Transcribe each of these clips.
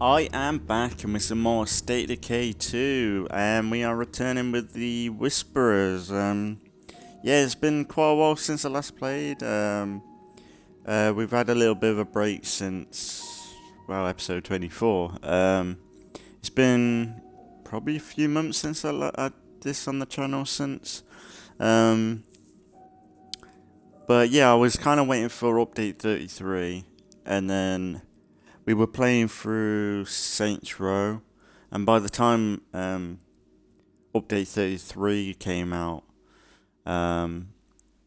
I am back and with some more State of Decay 2, and we are returning with the Whisperers. Yeah, it's been quite a while since I last played. We've had a little bit of a break since, well, episode 24. It's been probably a few months since I had this on the channel since. But yeah, I was kind of waiting for Update 33, and then we were playing through Saints Row, and by the time Update 33 came out,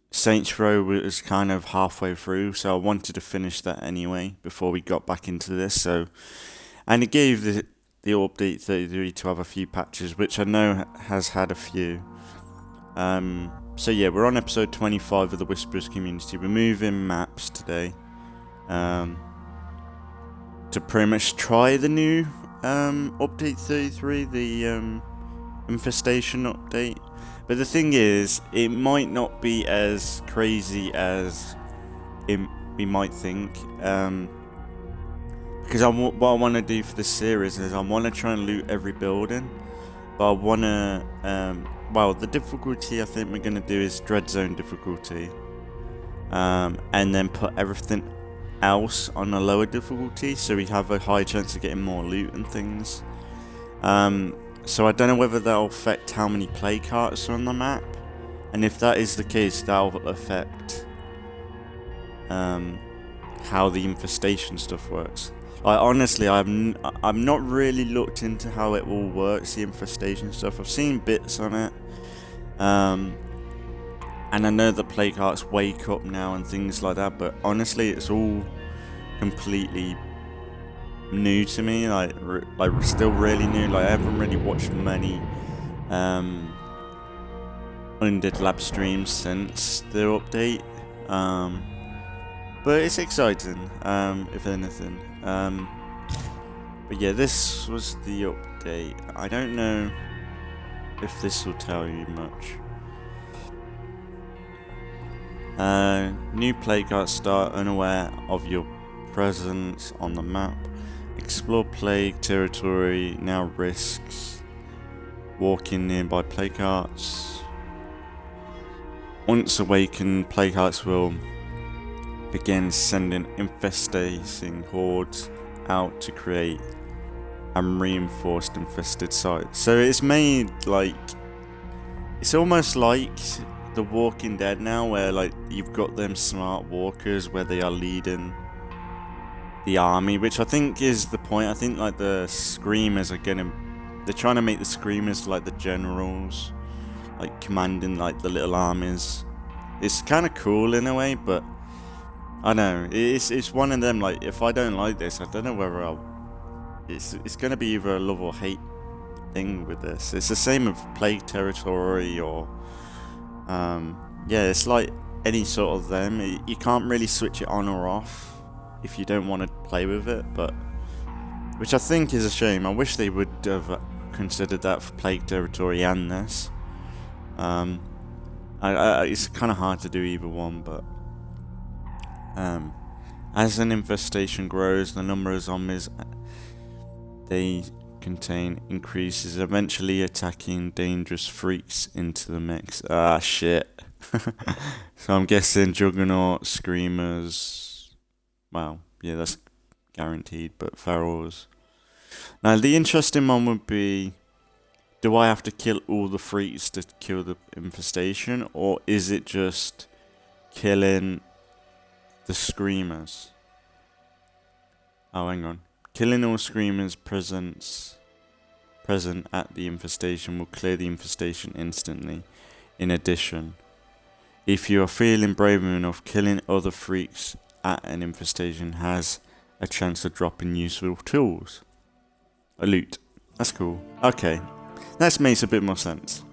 Saints Row was kind of halfway through, so I wanted to finish that anyway before we got back into this. And it gave the Update 33 to have a few patches, which I know has had a few. So yeah, we're on episode 25 of the Whisperers community. We're moving maps today. To pretty much try the new Update 33, the infestation update. But the thing is, it might not be as crazy as we might think. Because what I want to do for this series is I want to try and loot every building. But I want to, well, the difficulty I think we're going to do is Dreadzone difficulty. And then put everything else on a lower difficulty, so we have a high chance of getting more loot and things. So I don't know whether that'll affect how many play carts are on the map, and if that is the case, that'll affect how the infestation stuff works. Like, honestly, I've not really looked into how it all works, the infestation stuff. I've seen bits on it, and I know that play carts wake up now and things like that, but honestly, it's all completely new to me. Like still really new. Like, I haven't really watched many Undead Lab streams since the update. But it's exciting, if anything. But yeah, this was the update. I don't know if this will tell you much. New play cards start unaware of your presence on the map. Explore plague territory now risks walking nearby play carts. Once awakened, play carts will begin sending infesting hordes out to create and reinforced infested sites. So it's made like, it's almost like The Walking Dead now, where like you've got them smart walkers where they are leading the army, which I think is the point. I think like the screamers are they're trying to make the screamers like the generals, like commanding like the little armies. It's kind of cool in a way, but I know it's one of them. Like, if I don't like this, I don't know whether it's gonna be either a love or hate thing with this. It's the same with plague territory or yeah, it's like any sort of them. You can't really switch it on or off if you don't want to play with it, but which I think is a shame. I wish they would have considered that for plague territory and this. It's kind of hard to do either one, but as an infestation grows, the number of zombies they contain increases, eventually attacking dangerous freaks into the mix. Ah, shit. So I'm guessing Juggernaut, Screamers, well, yeah, that's guaranteed, but Ferals. Now, the interesting one would be, do I have to kill all the freaks to kill the infestation, or is it just killing the Screamers? Oh, hang on. Killing all Screamers present at the infestation will clear the infestation instantly. In addition, if you are feeling brave enough, killing other freaks at an infestation has a chance of dropping useful tools. A loot. That's cool. Okay. That makes a bit more sense.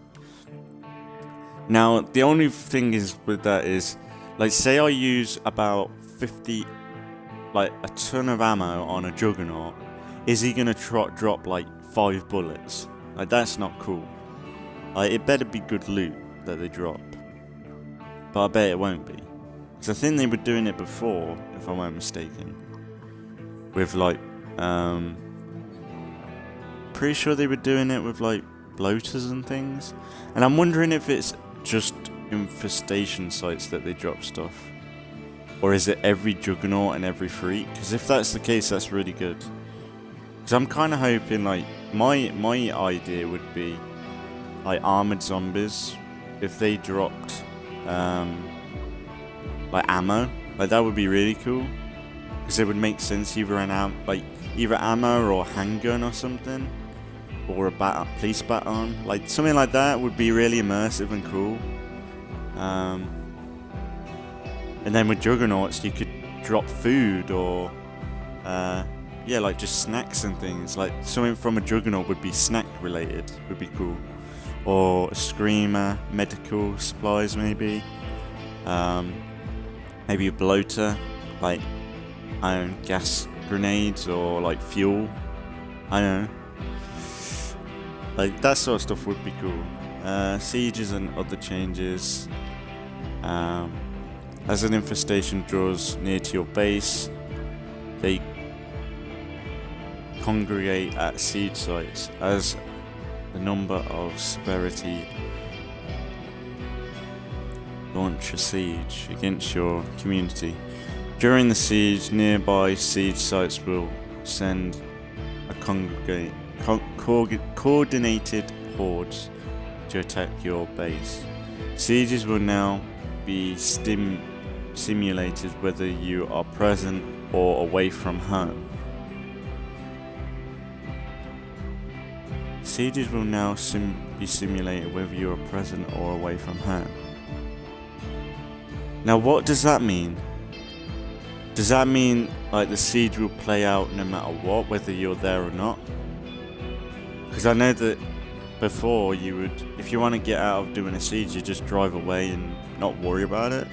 Now, the only thing is with that is, like, say I use about 50, like a ton of ammo on a Juggernaut, is he gonna drop like 5 bullets? Like, that's not cool. Like, it better be good loot that they drop. But I bet it won't be. Because I think they were doing it before, if I weren't mistaken. With like, pretty sure they were doing it with like bloaters and things. And I'm wondering if it's just infestation sites that they drop stuff, or is it every juggernaut and every freak? Because if that's the case, that's really good. Because I'm kind of hoping, like, my idea would be like armored zombies. If they dropped like ammo, like that would be really cool. Because it would make sense, either either ammo or a handgun or something, or a police baton, like something like that would be really immersive and cool. And then with juggernauts, you could drop food or yeah, like just snacks and things. Like something from a juggernaut would be snack related, would be cool. Or a screamer, medical supplies maybe. Maybe a bloater, like gas grenades or like fuel. I don't know. Like that sort of stuff would be cool. Sieges and other changes. As an infestation draws near to your base, they congregate at siege sites as the number of severity launch a siege against your community. During the siege, nearby siege sites will send a coordinated hordes to attack your base. Sieges will now be simulated whether you are present or away from home. Sieges will now be simulated whether you are present or away from home. Now what does that mean? Does that mean like the siege will play out no matter what, whether you're there or not? Because I know that before you would, if you want to get out of doing a siege, you just drive away and not worry about it.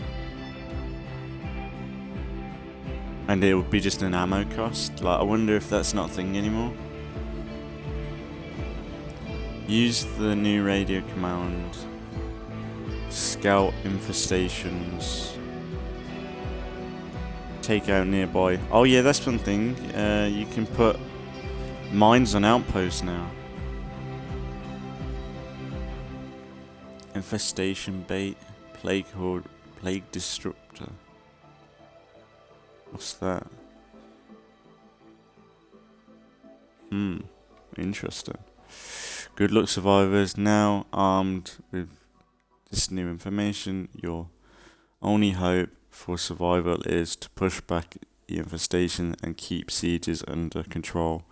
And it would be just an ammo cost. Like, I wonder if that's not a thing anymore. Use the new radio command. Scout infestations. Take out nearby. Oh yeah, that's one thing. You can put mines on outposts now. Infestation bait. Plague horde. Plague disruptor. What's that? Interesting. Good luck, survivors. Now armed with this new information, your only hope for survival is to push back the infestation and keep sieges under control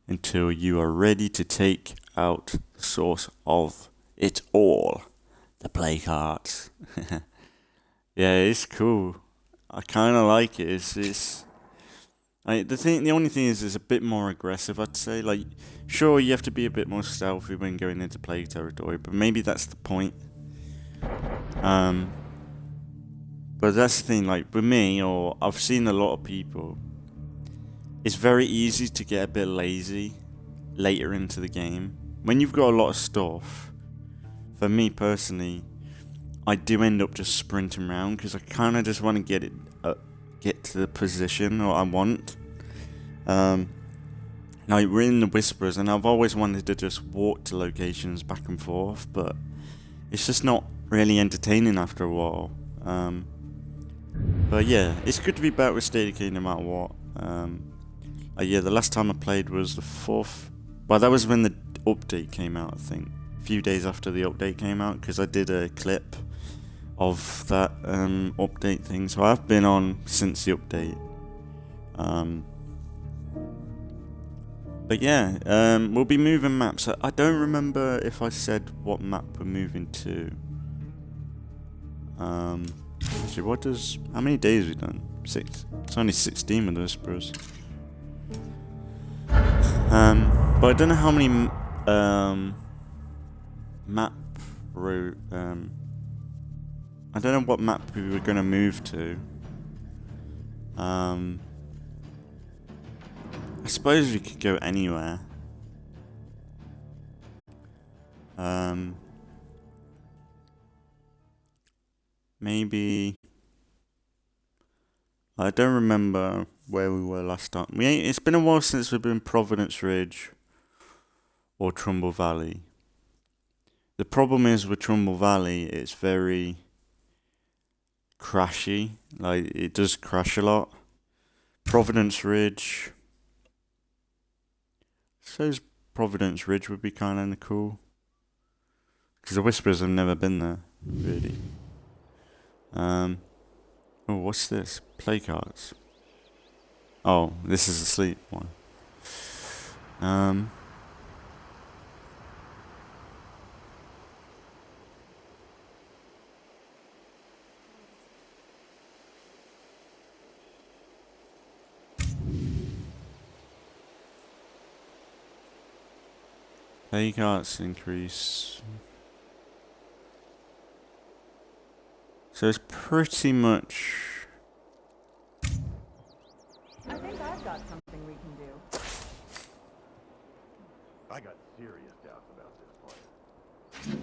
until you are ready to take out the source of it all, the plague hearts. Yeah, it's cool. I kind of like it. It's the only thing is it's a bit more aggressive, I'd say. Like, sure, you have to be a bit more stealthy when going into plague territory, but maybe that's the point. But that's the thing, like, with me, or I've seen a lot of people, it's very easy to get a bit lazy later into the game. When you've got a lot of stuff, for me personally, I do end up just sprinting around, because I kind of just want to get to the position that I want. Like, we're in the Whisperers, and I've always wanted to just walk to locations back and forth, but it's just not really entertaining after a while. But yeah, it's good to be back with State of Decay no matter what. Yeah, the last time I played was the 4th. Well, that was when the update came out, I think. A few days after the update came out, because I did a clip of that update thing. So I've been on since the update. But yeah, we'll be moving maps. I don't remember if I said what map we're moving to. Actually, how many days have we done? 6. It's only 16 with those Whisperers. But I don't know how many map route. I don't know what map we were gonna move to. I suppose we could go anywhere. Maybe. I don't remember where we were last time. It's been a while since we've been Providence Ridge. or Trumball Valley. The problem is with Trumball Valley, it's very crashy. Like, it does crash a lot. Providence Ridge. I suppose Providence Ridge would be kind of cool. Because the Whisperers have never been there, really. Oh, what's this? Play cards. Oh, this is the sleep one. Play cards increase. So it's pretty much. I think I've got something we can do. I got serious doubts about this place.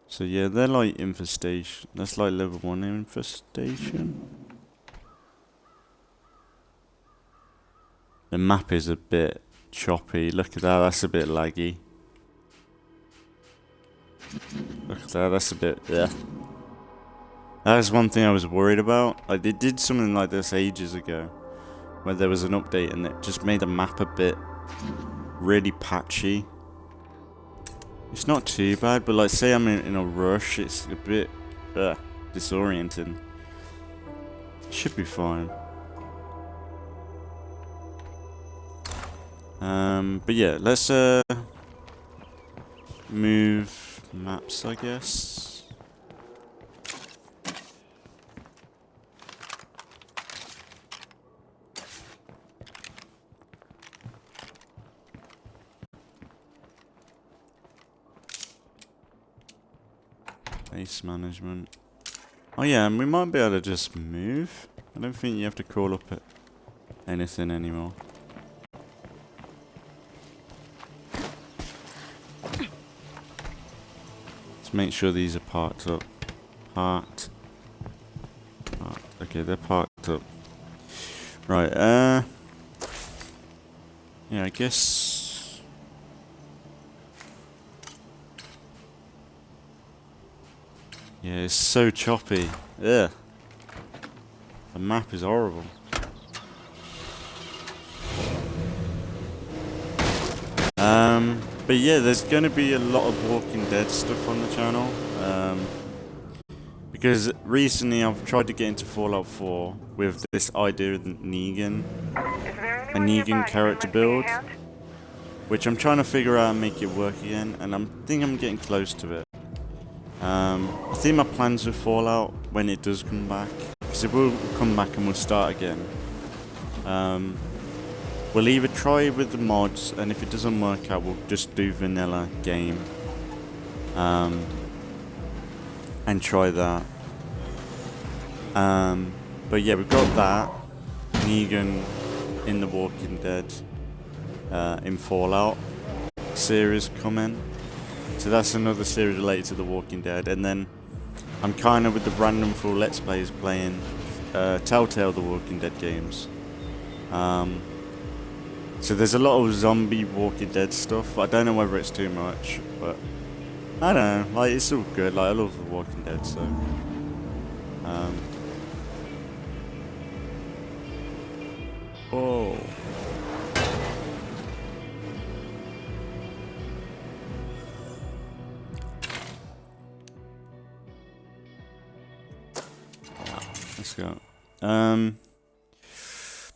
So yeah, they're like infestation. That's like level 1 infestation. The map is a bit choppy. Look at that, that's a bit laggy. Look at that, that's a bit, yeah. That was one thing I was worried about. Like, they did something like this ages ago, where there was an update and it just made the map a bit really patchy. It's not too bad, but like, say I'm in a rush, it's a bit disorienting. Should be fine. But yeah, let's move maps, I guess. Base management. Oh yeah, and we might be able to just move. I don't think you have to call up at anything anymore. Let's make sure these are parked up. Parked. Okay, they're parked up. Right, yeah, I guess. Yeah, it's so choppy. Ugh. The map is horrible. But yeah, there's gonna be a lot of Walking Dead stuff on the channel. Because recently I've tried to get into Fallout 4 with this idea of Negan. A Negan character build. Which I'm trying to figure out and make it work again, and I think I'm getting close to it. I think my plans with Fallout, when it does come back, because it will come back and we'll start again. We'll either try with the mods, and if it doesn't work out, we'll just do vanilla game. And try that. But yeah, we've got that. Negan in The Walking Dead. In Fallout series coming. So that's another series related to The Walking Dead. And then I'm kind of with the random full Let's Plays playing Telltale The Walking Dead games. So there's a lot of zombie Walking Dead stuff. I don't know whether it's too much, but I don't know. Like, it's all good. Like, I love The Walking Dead, so. Oh. Let's go.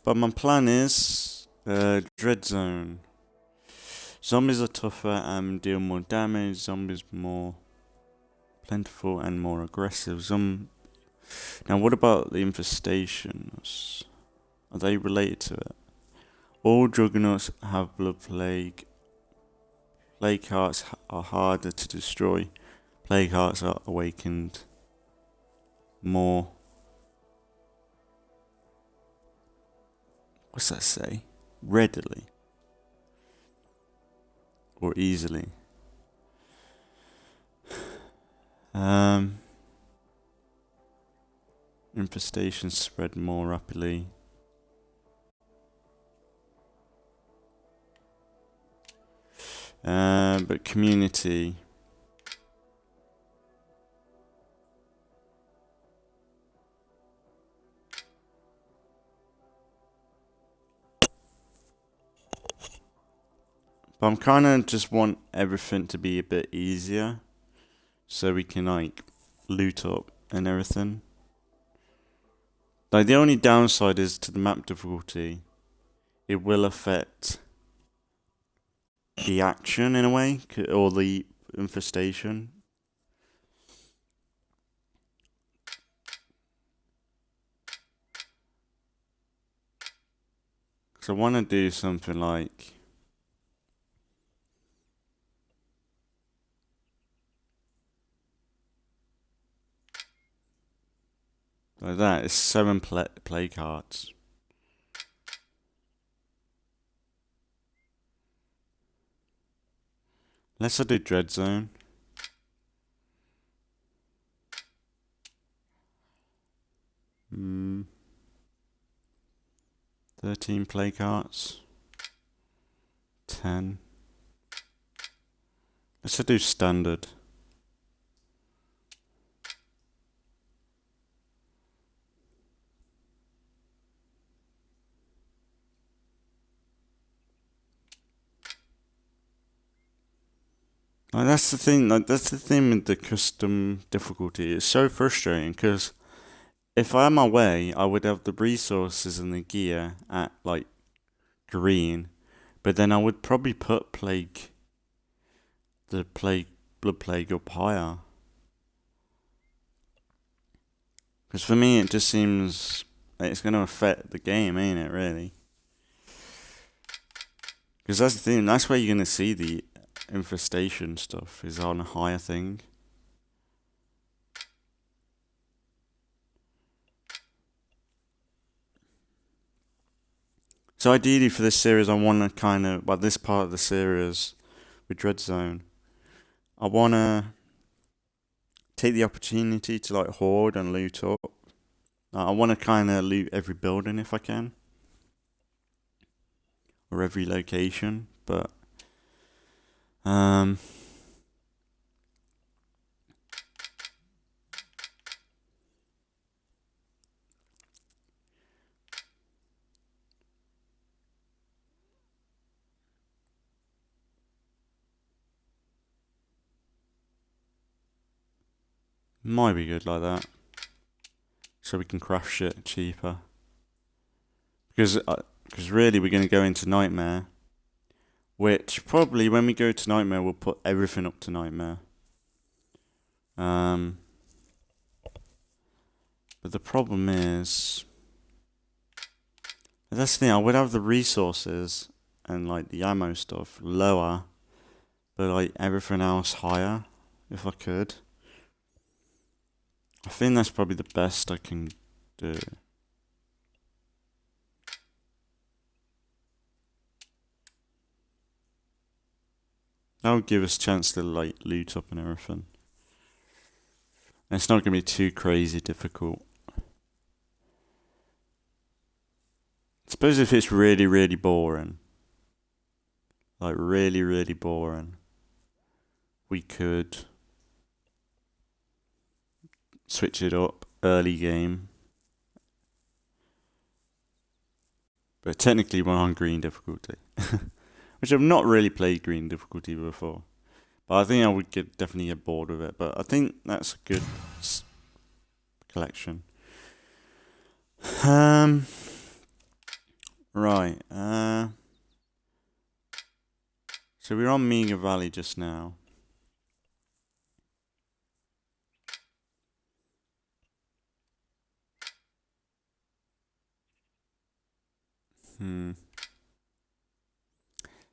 But my plan is Dreadzone. Zombies are tougher and deal more damage. Zombies more plentiful and more aggressive. Now, what about the infestations? Are they related to it? All juggernauts have blood plague. Plague hearts are harder to destroy. Plague hearts are awakened more. What's that say? Readily. Or easily. Infestations spread more rapidly. But community. But I'm kind of just want everything to be a bit easier, so we can like loot up and everything. Like the only downside is to the map difficulty. It will affect the action in a way, or the infestation. So I want to do something like that. It's 7 play cards. Let's do Dreadzone. Hmm. 13 play cards. 10. Let's do standard. Like that's the thing. Like that's the thing with the custom difficulty. It's so frustrating because if I had my way, I would have the resources and the gear at like green, but then I would probably put blood plague up higher. Because for me, it just seems like it's going to affect the game, ain't it? Really. Because that's the thing. That's where you're going to see the infestation stuff is on a higher thing. So ideally for this series, I want to kind of, well, this part of the series with Dreadzone, I want to take the opportunity to like hoard and loot up. I want to kind of loot every building if I can, or every location, but might be good like that, so we can craft shit cheaper. Because really we're going to go into Nightmare, which probably when we go to Nightmare we'll put everything up to Nightmare. But the problem is, that's the thing, I would have the resources and like the ammo stuff lower, but like everything else higher if I could. I think that's probably the best I can do. That would give us a chance to like loot up and everything. And it's not going to be too crazy difficult. I suppose if it's really, really boring, like really, really boring, we could switch it up early game. But technically we're on green difficulty. Which I've not really played green difficulty before. But I think I would definitely get bored with it. But I think that's a good collection. Right. So we're on Meagher Valley just now.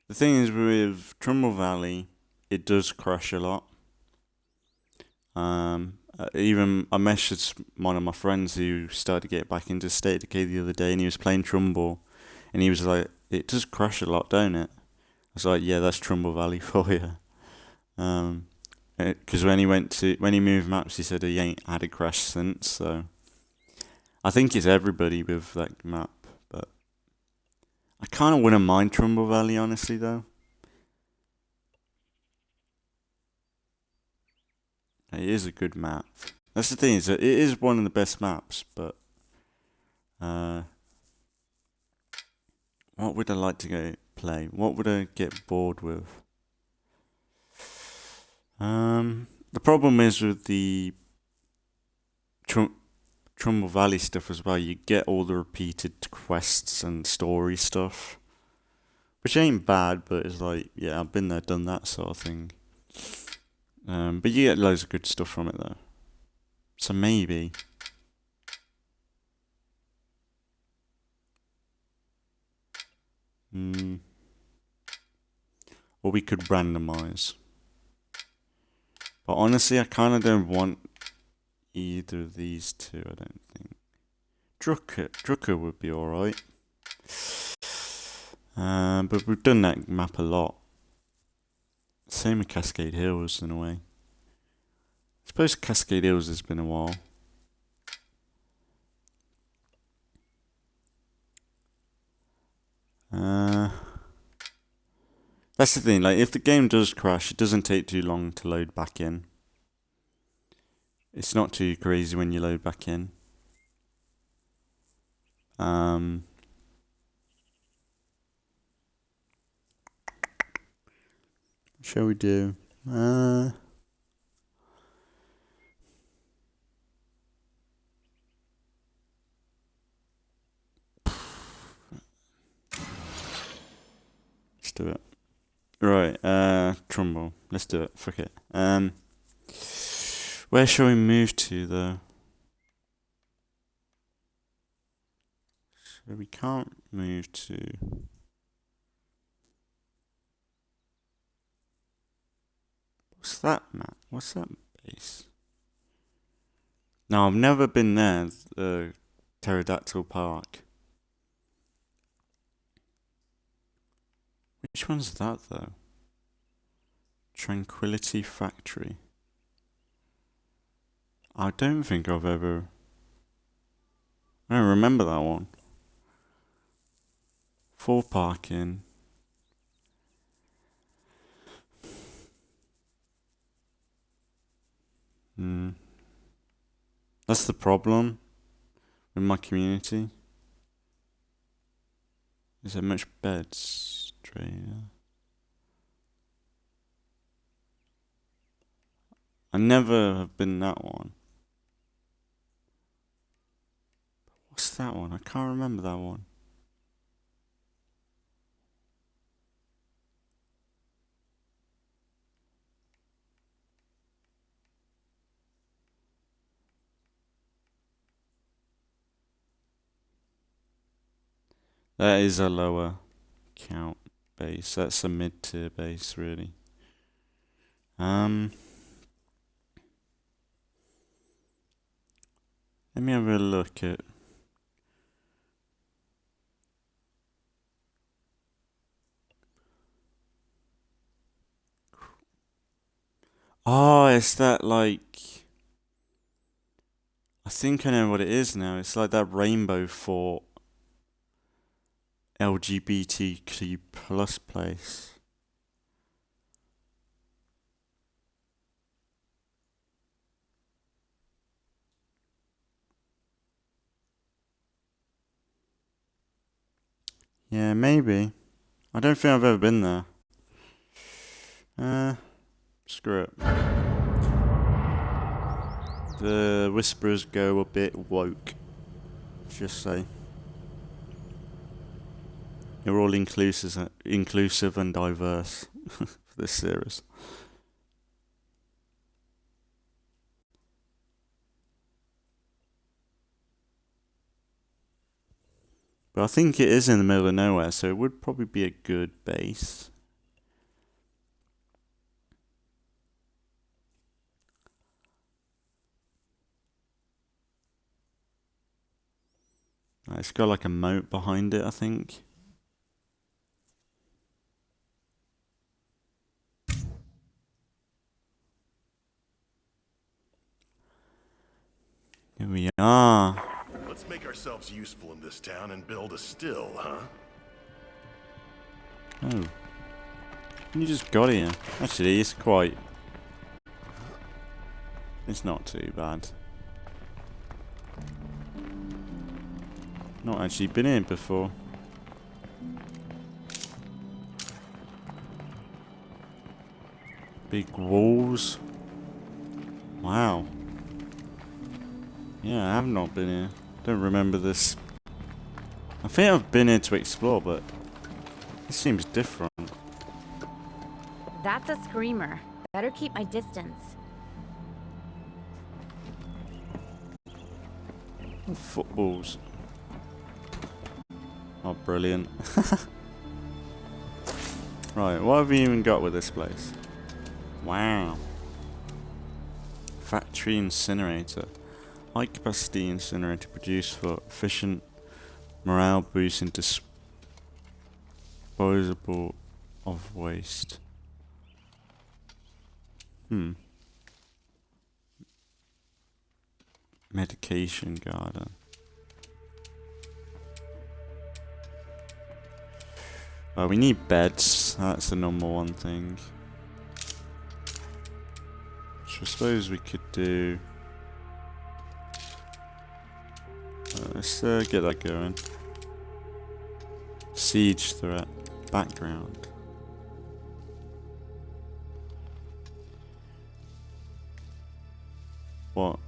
The thing is with Trumball Valley, it does crash a lot. Even I messaged one of my friends who started to get back into State of Decay the other day, and he was playing Trumball, and he was like, "It does crash a lot, don't it?" I was like, "Yeah, that's Trumball Valley for you." Because when he moved maps, he said he ain't had a crash since. So I think it's everybody with that map, but I kind of wouldn't mind Trumball Valley honestly though. It is a good map. That's the thing, is that it is one of the best maps, but what would I like to go play? What would I get bored with? The problem is with the Trumball Valley stuff as well, you get all the repeated quests and story stuff. Which ain't bad, but it's like, yeah, I've been there, done that sort of thing. But you get loads of good stuff from it though. So maybe. Or we could randomize. But honestly, I kind of don't want either of these two, I don't think. Drucker would be alright. But we've done that map a lot. Same with Cascade Hills in a way. I suppose Cascade Hills has been a while. That's the thing, like if the game does crash, it doesn't take too long to load back in. It's not too crazy when you load back in. Shall we do? Let's do it. Right, Trumbull. Let's do it. Fuck it. Where shall we move to though? So we can't move to. What's that map? What's that base? No, I've never been there. Pterodactyl Park. Which one's that though? Tranquility Factory. I don't think I've ever. I don't remember that one. For parking. That's the problem with my community. Is there much beds? I never have been that one. What's that one? I can't remember that one. That is a lower count base. That's a mid-tier base, really. Let me have a look at. Oh, it's that like. I think I know what it is now. It's like that rainbow fort. LGBTQ plus place. Yeah, maybe. I don't think I've ever been there. Screw it. The Whisperers go a bit woke. Just say. They're all inclusive and diverse for this series. But I think it is in the middle of nowhere, so it would probably be a good base. It's got like a moat behind it, I think. Here we are. Let's make ourselves useful in this town and build a still, huh? Oh. You just got here. Actually, it's quite. It's not too bad. Not actually been here before. Big walls. Wow. Yeah, I have not been here. Don't remember this. I think I've been here to explore, but it seems different. That's a screamer. Better keep my distance. Footballs. Oh, brilliant. Right, what have we even got with this place? Wow. Factory incinerator. High capacity incinerator produced for efficient morale boosting disposable of waste. Medication garden. We need beds. That's the number one thing. So I suppose we could do... let's get that going. Siege threat. Background. What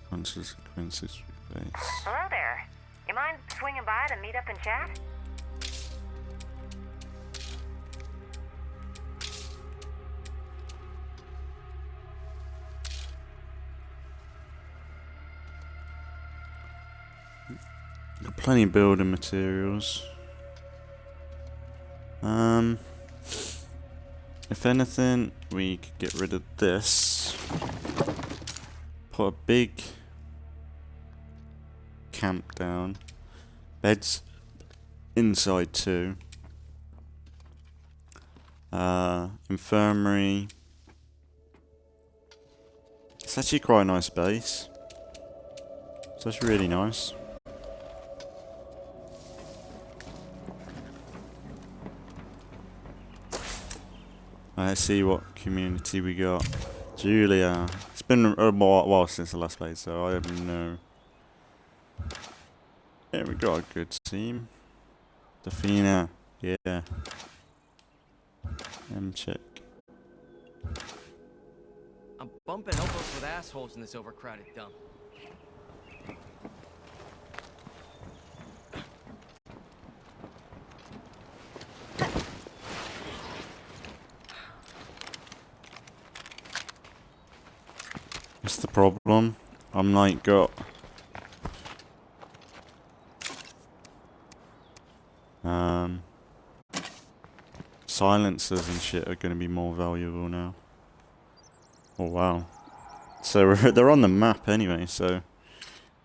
consequences we face? Hello there. You mind swinging by to meet up and chat? Got plenty of building materials. If anything, we could get rid of this. Put a big camp down. Beds inside too. Infirmary. It's actually quite a nice base. It's actually really nice. Let's see what community we got. Julia. It's been a while since the last play, so I don't know. Yeah, we got a good team. Defina. Yeah. Check. I'm bumping elbows with assholes in this overcrowded dump. What's the problem? I'm like got silencers and shit are gonna be more valuable now. Oh wow. So they're on the map anyway, so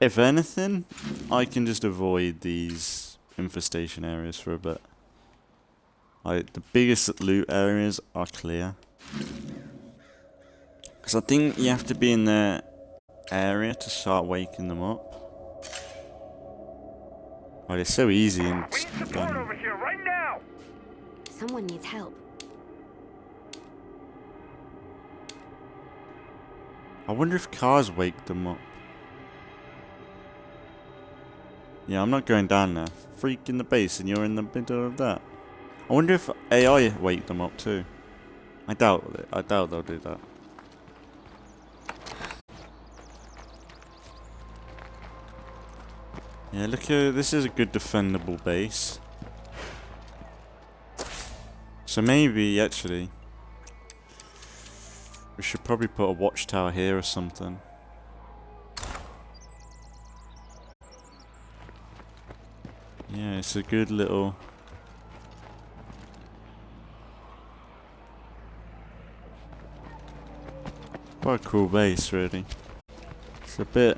if anything, I can just avoid these infestation areas for a bit. Like the biggest loot areas are clear. Because I think you have to be in their area to start waking them up. Oh, it's so easy and We need support over here right now! Someone needs help. I wonder if cars wake them up. Yeah, I'm not going down there. Freak in the base and you're in the middle of that. I wonder if AI wake them up too. I doubt it. I doubt they'll do that. Yeah, look at this is a good defendable base. So maybe actually we should probably put a watchtower here or something. Yeah, it's a good little... Quite a cool base, really. It's a bit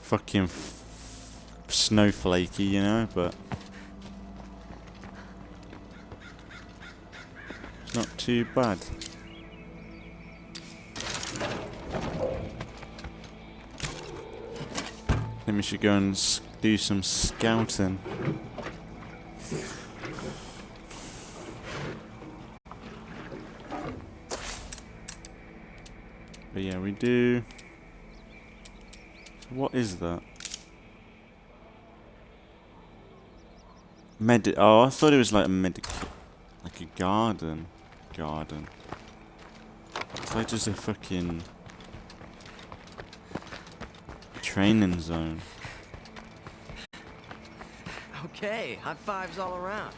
fucking snowflakey, you know, but... It's not too bad. Then we should go and do some scouting. But yeah, we do So what is that? Oh, I thought it was like a like a garden. It's like just a fucking training zone. Okay, high fives all around.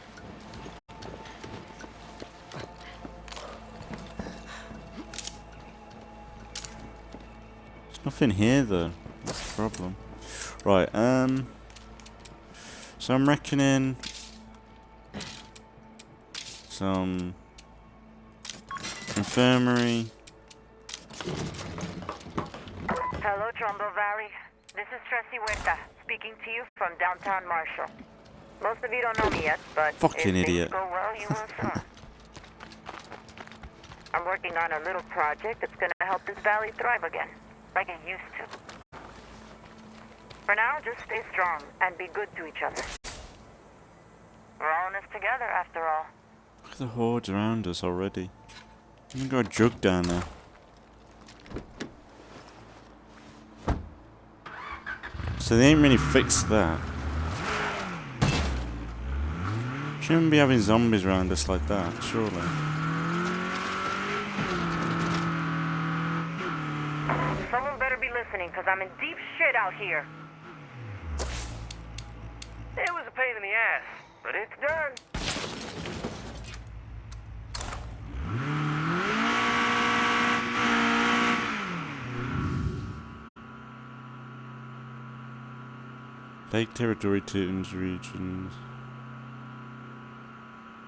There's nothing here though. That's the problem. Right, so I'm reckoning some infirmary. Hello, Trumball Valley. This is Tracy Huerta, speaking to you from downtown Marshall. Most of you don't know me yet, but Fucking if idiot. things go well, you will soon. I'm working on a little project that's gonna help this valley thrive again, like it used to. For now, just stay strong and be good to each other. We're all in this together, after all. Look at the hordes around us already. I've got a jug down there. So they ain't really fixed that. Shouldn't be having zombies around us like that, surely. Someone better be listening, because I'm in deep shit out here. It was a pain in the ass, but it's done. Lake territory Titans regions.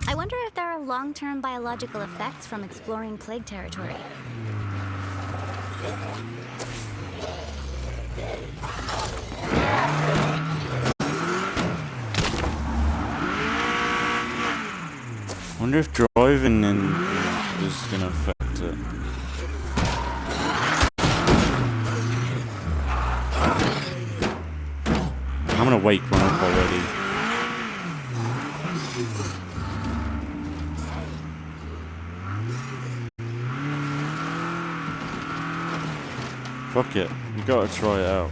I wonder if there are long-term biological effects from exploring plague territory. Wonder if driving in is gonna affect it. I'm gonna wake one up already. Fuck it, we gotta try it out.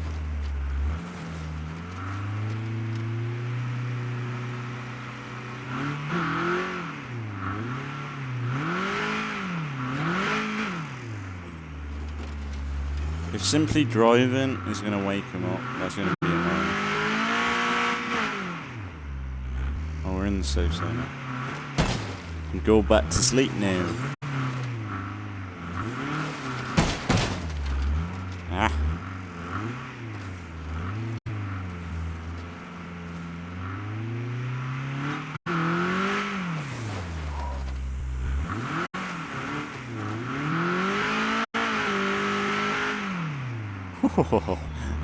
If simply driving is gonna wake him up, that's gonna be annoying. Oh, we're in the safe zone now. Can go back to sleep now. Ah.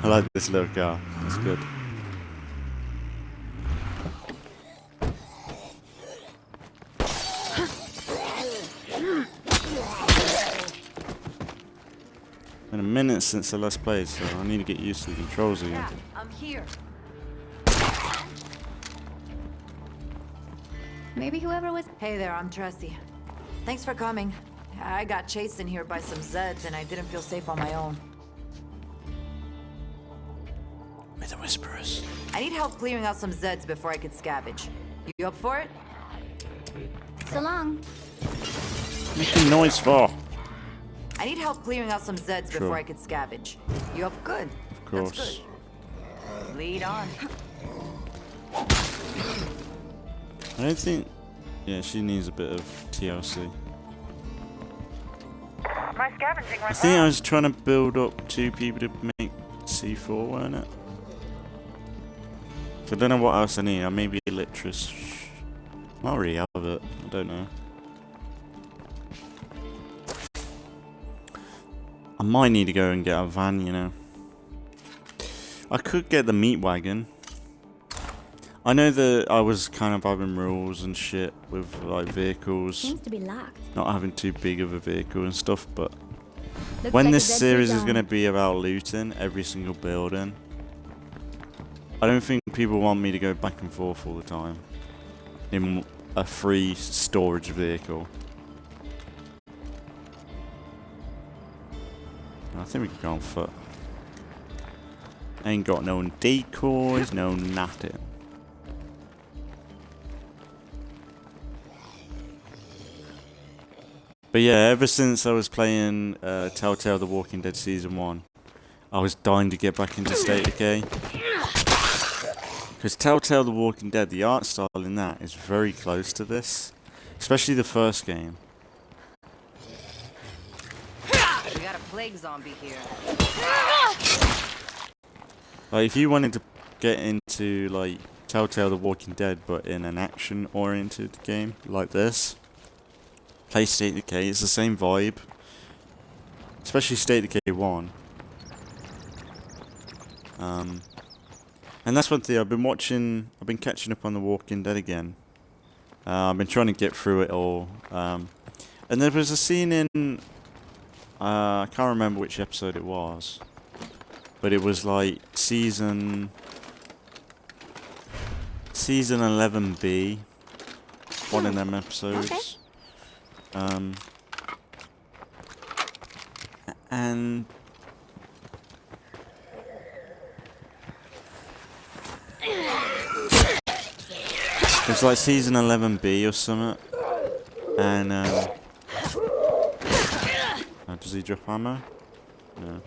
I like this little car. It's good. Been a minute since I last played, so I need to get used to the controls again. Yeah, I'm here. Maybe whoever was... Hey there, I'm Tracy. Thanks for coming. I got chased in here by some Zeds and I didn't feel safe on my own. With the Whisperers. I need help clearing out some Zeds before I could scavenge. You up for it? So long. Making noise for? I need help clearing out some Zeds before I could scavenge. You up? Good. Of course. That's good. Lead on. I don't think... Yeah, she needs a bit of TLC. My scavenging I went think I well. was trying to build up 2 people to make C4, weren't it? So I don't know what else I need. I may be Elytris. I already have it. I don't know. I might need to go and get a van, you know. I could get the meat wagon. I know that I was kind of having rules and shit with like vehicles, Seems to be locked. not having too big of a vehicle and stuff, but Looks when like this a dead series is Dreadzone. going to be about looting every single building, I don't think people want me to go back and forth all the time in a free storage vehicle. I think we can go on foot. Ain't got no decoys, no nothing. But yeah, ever since I was playing Telltale The Walking Dead Season 1, I was dying to get back into State of Decay. Because Telltale The Walking Dead, the art style in that is very close to this. Especially the first game. We got a plague zombie here. Like, if you wanted to get into, like, Telltale The Walking Dead, but in an action-oriented game like this, play State of Decay. It's the same vibe. Especially State of Decay 1. And that's one thing, I've been catching up on The Walking Dead again. I've been trying to get through it all. And there was a scene in... I can't remember which episode it was. But it was like season 11B. One of them episodes. Okay. And... it's like season 11B or something. And, does he drop ammo? No.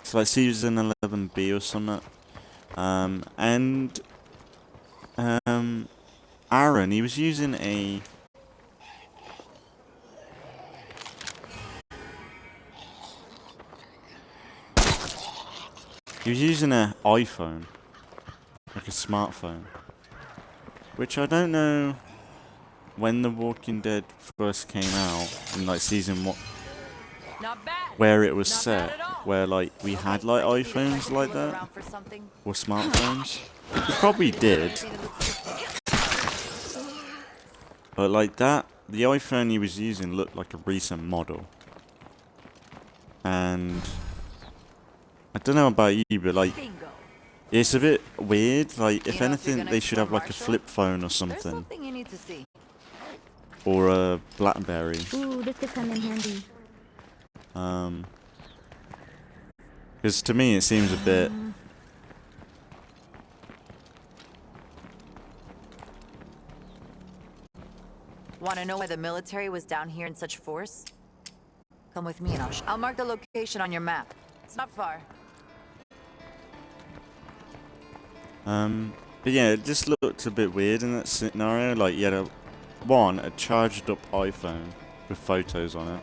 It's like season 11B or something. And, Aaron, he was using a... he was using an iPhone. Like a smartphone. Which I don't know when The Walking Dead first came out, in like season 1, Not bad. where it was Not set, bad at all. where like we had like iPhones like that, Around for something. or smartphones. We probably did, but like that, the iPhone he was using looked like a recent model. And I don't know about you, but like, Bingo. it's a bit weird. Like, if You know, if you're anything, gonna they should have explore like a Marshall, flip phone or There's something, something you need to see. or a BlackBerry. Ooh, this could come in handy. Because to me it seems a bit... Want to know why the military was down here in such force? Come with me and I'll mark the location on your map. It's not far. But yeah, it just looked a bit weird in that scenario. Like, you had a charged up iPhone with photos on it.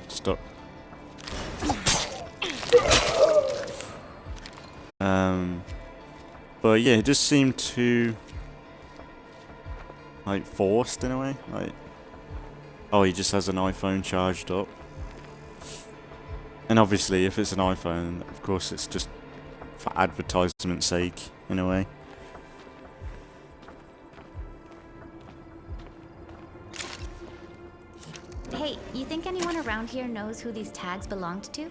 Stop. But yeah, it just seemed too, like, forced in a way. Like, oh, he just has an iPhone charged up. And obviously, if it's an iPhone, of course it's just for advertisement's sake, in a way. Hey, you think anyone around here knows who these tags belonged to?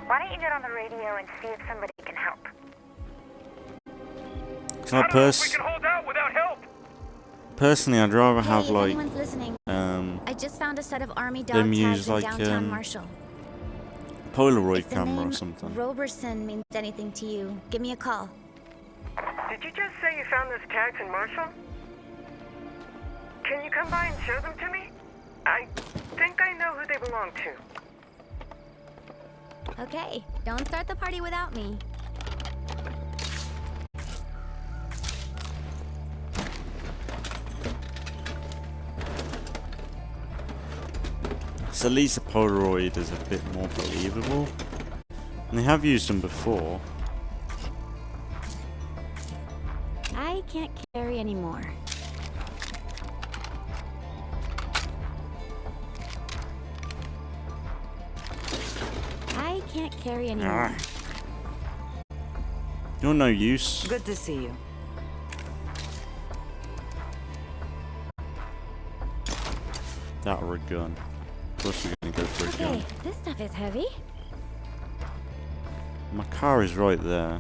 Why don't you get on the radio and see if somebody can help? Can I hold out without help. personally, I'd rather have Hey, if like anyone's listening, I just found a set of army dog them tags use in like downtown Marshall. Polaroid If the camera name or something. Roberson means anything to you, give me a call. Did you just say you found those tags in Marshall? Can you come by and show them to me? I think I know who they belong to. Okay, don't start the party without me. So at least a Polaroid is a bit more believable. And they have used them before. I can't carry anymore. I can't carry anymore. You're no use. Good to see you. That or a gun. Of course we're gonna go for a gun. Okay, this stuff is heavy. My car is right there.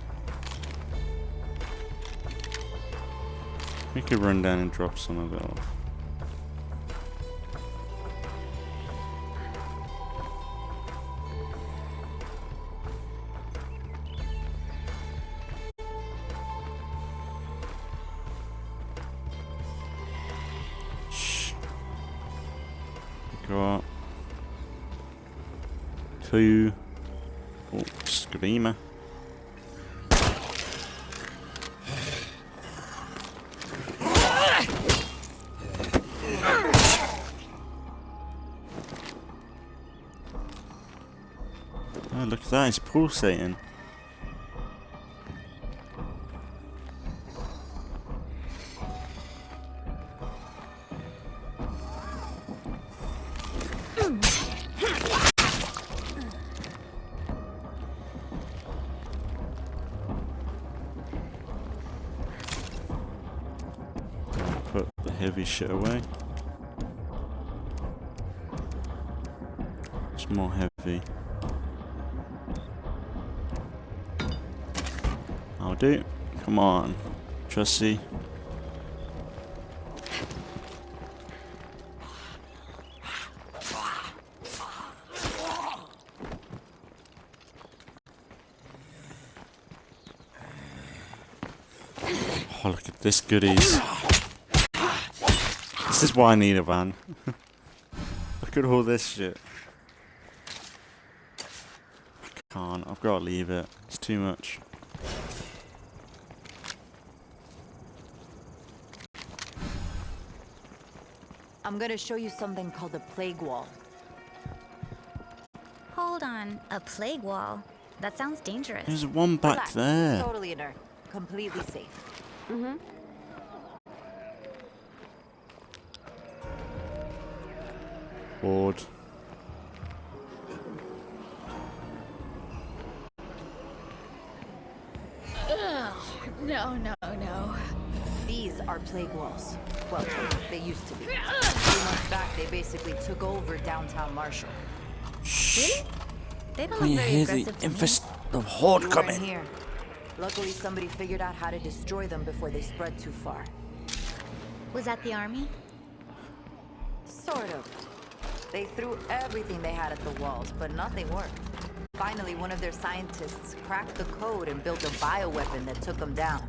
We could run down and drop some of it off. Shh. Got 2. Oh, screamer. Oh, look at that, it's pulsating. Put the heavy shit away. It's more heavy. I'll do. Come on, Trusty. Oh, look at this goodies. This is why I need a van. Look at all this shit. I can't. I've got to leave it. It's too much. I'm gonna show you something called a plague wall. Hold on, a plague wall? That sounds dangerous. There's one back Relax. there. Totally inert. Completely safe. Mm-hmm. Board. No. These are plague walls. Well, they used to be. 3 months back, they basically took over downtown Marshall. Shh. They don't Can look you very hear aggressive to me. the horde You weren't coming? here. Luckily, somebody figured out how to destroy them before they spread too far. Was that the army? Sort of. They threw everything they had at the walls, but nothing worked. Finally, one of their scientists cracked the code and built a bioweapon that took them down.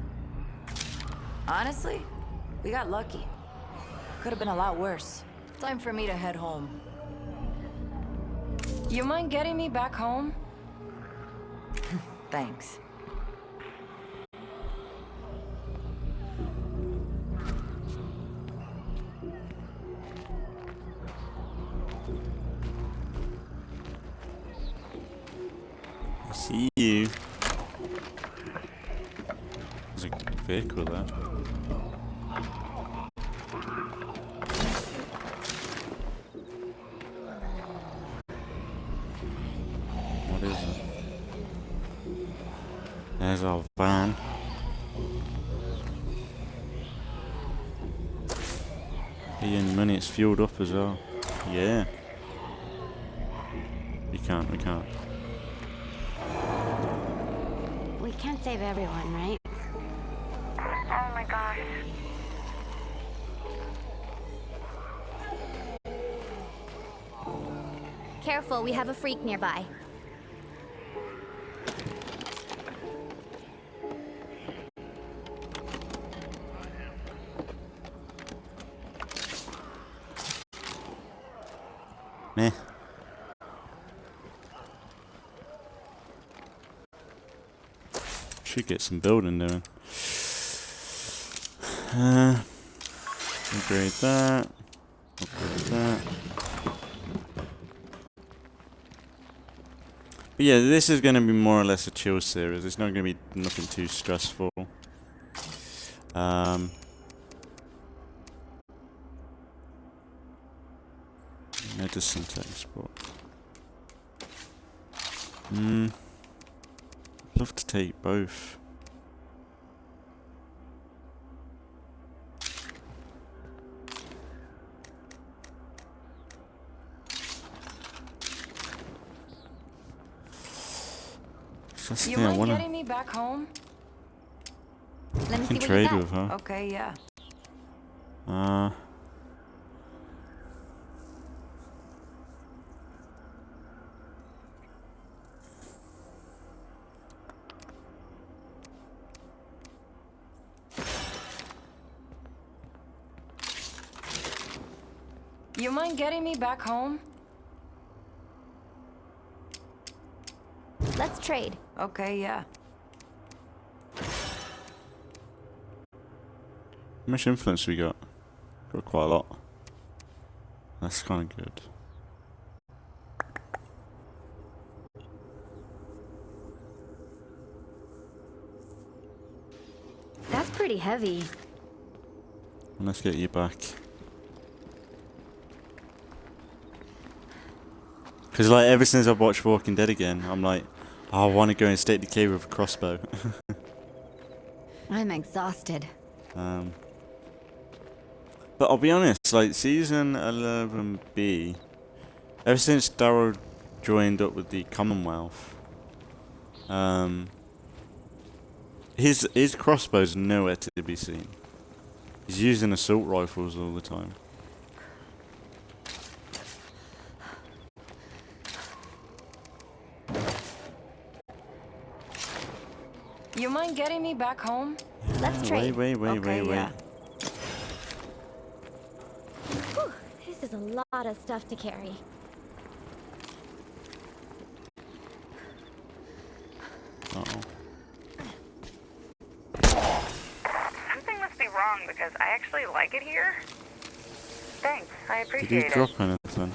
Honestly, we got lucky. Could have been a lot worse. Time for me to head home. You mind getting me back home? Thanks. See you. There's a vehicle there. What is it? There's our van. And money, it's fueled up as well. Yeah. We can't. We can't save everyone, right? Oh my gosh. Careful, we have a freak nearby. Meh. Should get some building doing. Upgrade that. Upgrade that. But yeah, this is going to be more or less a chill series. It's not going to be nothing too stressful. Medicine to export. I'd love to take both. That's the You thing I mind wanna. getting me back home? Let me I see can what you trade got. with her. Okay, yeah. You mind getting me back home? Let's trade. Okay, yeah. How much influence we got? Got quite a lot. That's kind of good. That's pretty heavy. Let's get you back. Because like ever since I've watched Walking Dead again, I'm like, oh, I want to go in State of Decay with a crossbow. I'm exhausted. But I'll be honest, like season 11B, ever since Daryl joined up with the Commonwealth, his crossbow's nowhere to be seen. He's using assault rifles all the time. You mind getting me back home? Let's trade. Wait. Yeah. Whew, this is a lot of stuff to carry. Uh-oh. Something must be wrong because I actually like it here. Thanks, I Did you appreciate it. drop anything?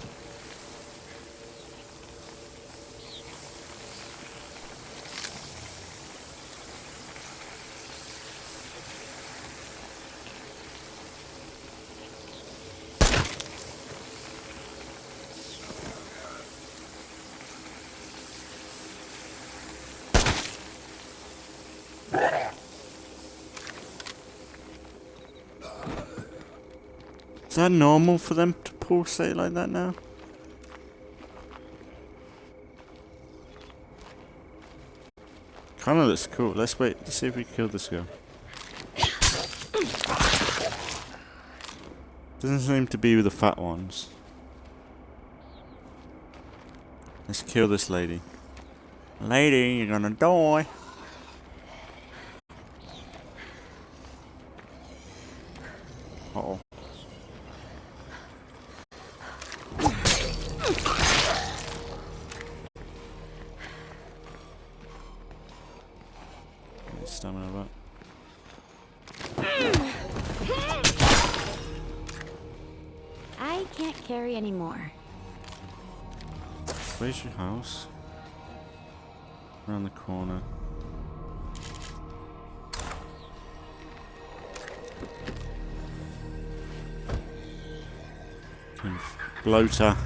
Is that normal for them to pulsate like that now? Kinda looks cool. Let's wait to see if we can kill this girl. Doesn't seem to be with the fat ones. Let's kill this lady. Lady, you're gonna die. Uh-oh. Stamina back. I can't carry anymore. Where's your house? Around the corner. Bloater.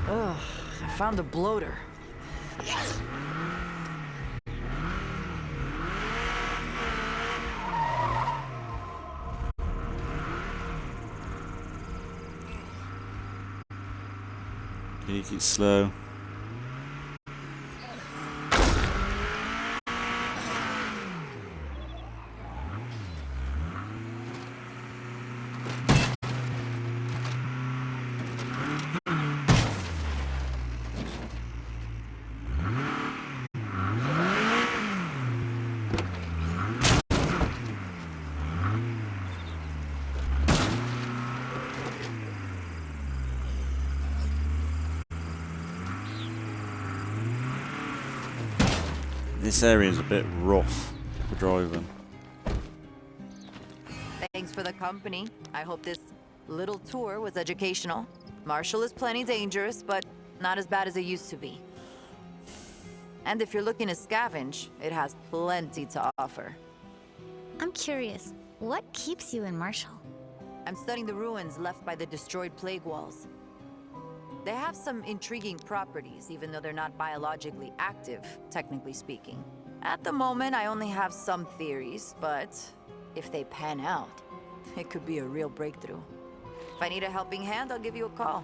Ugh, I found a bloater. Take it slow. This area is a bit rough for driving. Thanks for the company. I hope this little tour was educational. Marshall is plenty dangerous, but not as bad as it used to be. And if you're looking to scavenge, it has plenty to offer. I'm curious, what keeps you in Marshall? I'm studying the ruins left by the destroyed plague walls. They have some intriguing properties, even though they're not biologically active, technically speaking. At the moment, I only have some theories, but if they pan out, it could be a real breakthrough. If I need a helping hand, I'll give you a call.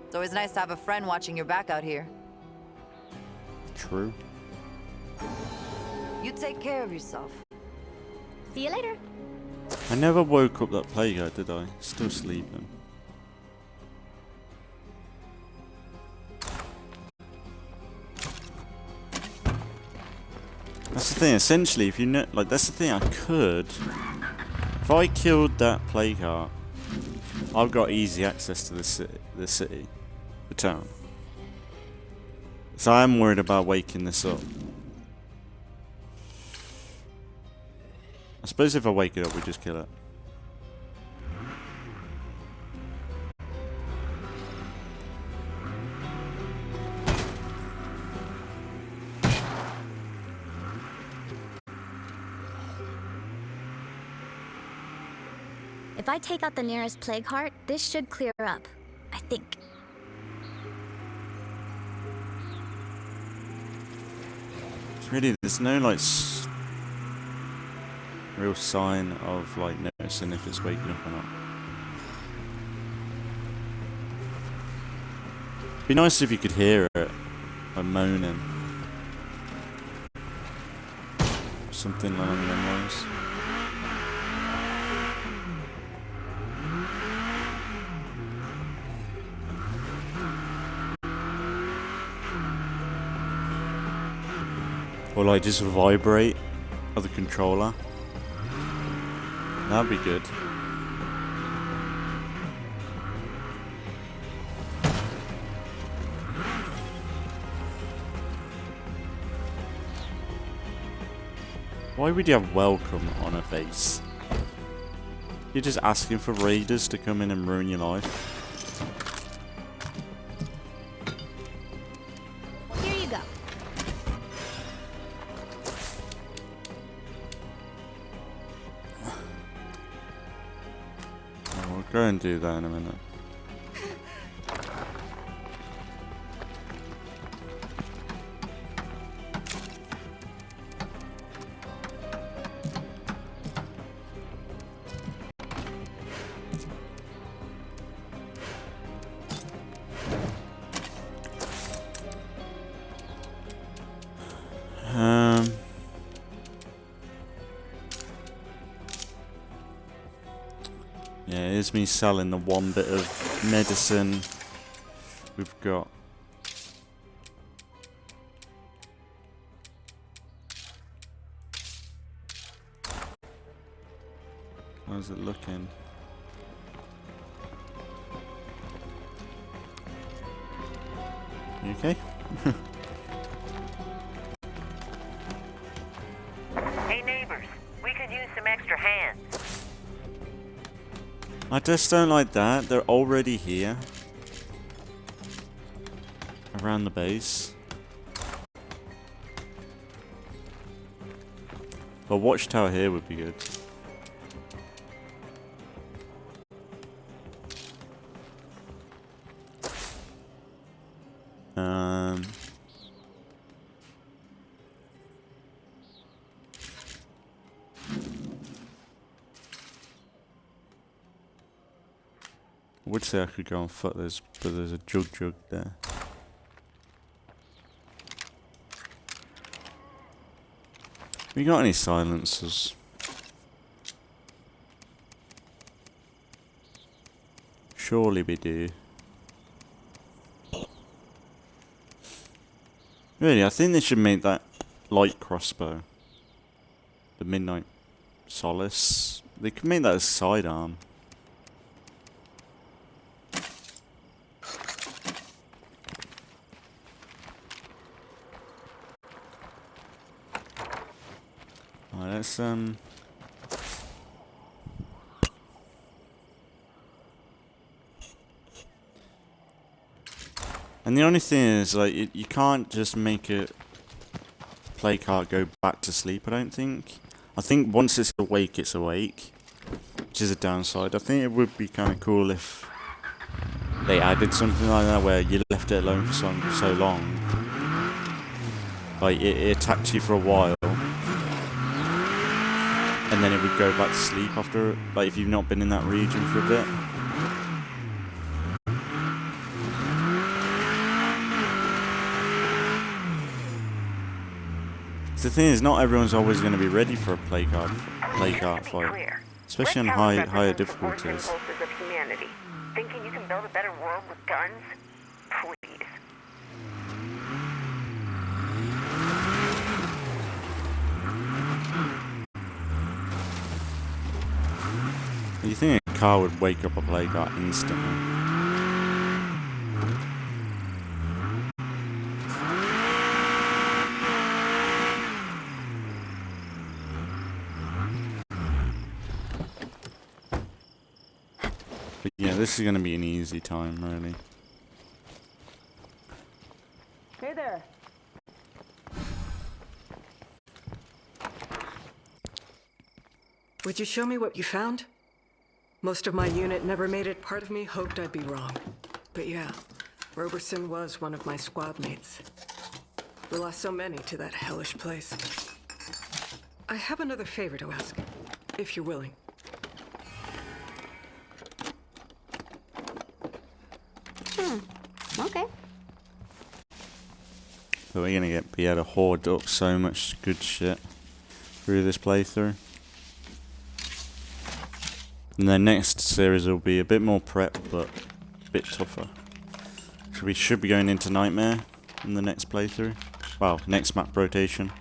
It's always nice to have a friend watching your back out here. True. You take care of yourself. See you later. I never woke up that plague guy, did I? Still sleeping. That's the thing, essentially, if you know, like, that's the thing, I could. If I killed that plague heart, I've got easy access to the town. So I'm worried about waking this up. I suppose if I wake it up, we just kill it. If I take out the nearest plague heart, this should clear up. I think. Really, there's no like real sign of like noticing if it's waking up or not. Be nice if you could hear it, like moaning, something along them lines. Or like just vibrate of the controller. That'd be good. Why would you have welcome on a base? You're just asking for raiders to come in and ruin your life. Go and do that in a minute. Yeah, here's me selling the one bit of medicine we've got. How's it looking? You okay? Hey neighbors, we could use some extra hands. I just don't like that. They're already here. Around the base. A watchtower here would be good. I would say I could go on foot, but there's a jug there. We got any silencers? Surely we do. Really, I think they should make that light crossbow. The Midnight Solace. They could make that a sidearm. Alright, let's and the only thing is, like, you can't just make a plague heart go back to sleep, I don't think. I think once it's awake, which is a downside. I think it would be kind of cool if they added something like that where you left it alone for so long. Like, it attacked you for a while, and then it would go back to sleep after, like, if you've not been in that region for a bit. The thing is, not everyone's always going to be ready for a plague heart fight. Clear. especially on Reptiles higher represent the force difficulties. impulses of humanity. Thinking you can build a better world with guns? Please. You think a car would wake up a plague guard instantly? But yeah, this is going to be an easy time, really. Hey there. Would you show me what you found? Most of my unit never made it. Part of me hoped I'd be wrong. But yeah, Roberson was one of my squad mates. We lost so many to that hellish place. I have another favor to ask, if you're willing. Okay. But we're going to be able to hoard up so much good shit through this playthrough. And the next series will be a bit more prep, but a bit tougher. So we should be going into Nightmare in the next playthrough. Well, next map rotation.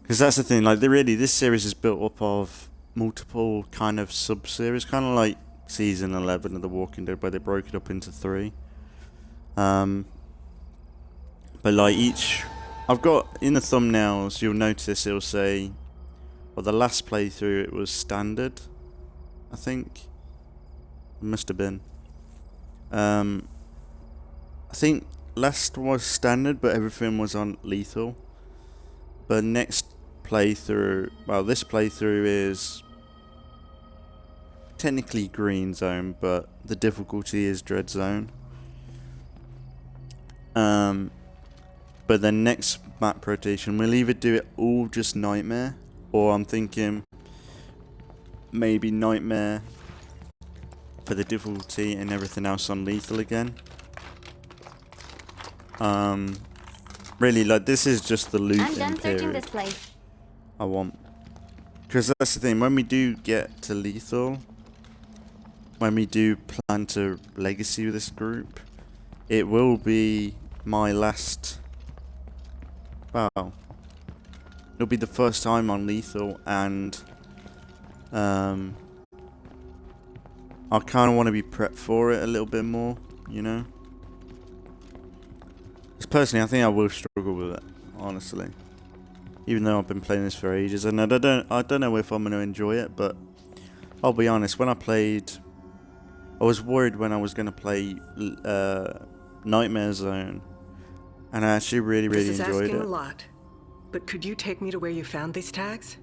Because that's the thing, like, this series is built up of multiple kind of sub-series, kind of like Season 11 of The Walking Dead, where they broke it up into 3. But like I've got, in the thumbnails, you'll notice it'll say, well, the last playthrough, it was standard, I think. It must have been. I think last was standard, but everything was on lethal. But next playthrough, well, this playthrough is technically green zone, but the difficulty is Dreadzone. But the next map rotation, we'll either do it all just Nightmare, or I'm thinking maybe Nightmare for the difficulty and everything else on lethal again. Really, like, this is just the loot I'm done searching period this place. I want. Because that's the thing, when we do get to lethal, when we do plan to legacy with this group, it will be my last. Well, it'll be the first time on lethal, and I kind of want to be prepped for it a little bit more, you know. Because personally, I think I will struggle with it, honestly. Even though I've been playing this for ages, and I don't know if I'm going to enjoy it, but I'll be honest. When I played, I was worried when I was going to play Nightmare Zone, and I actually really enjoyed it. This is asking a lot, but could you take me to where you found these tags?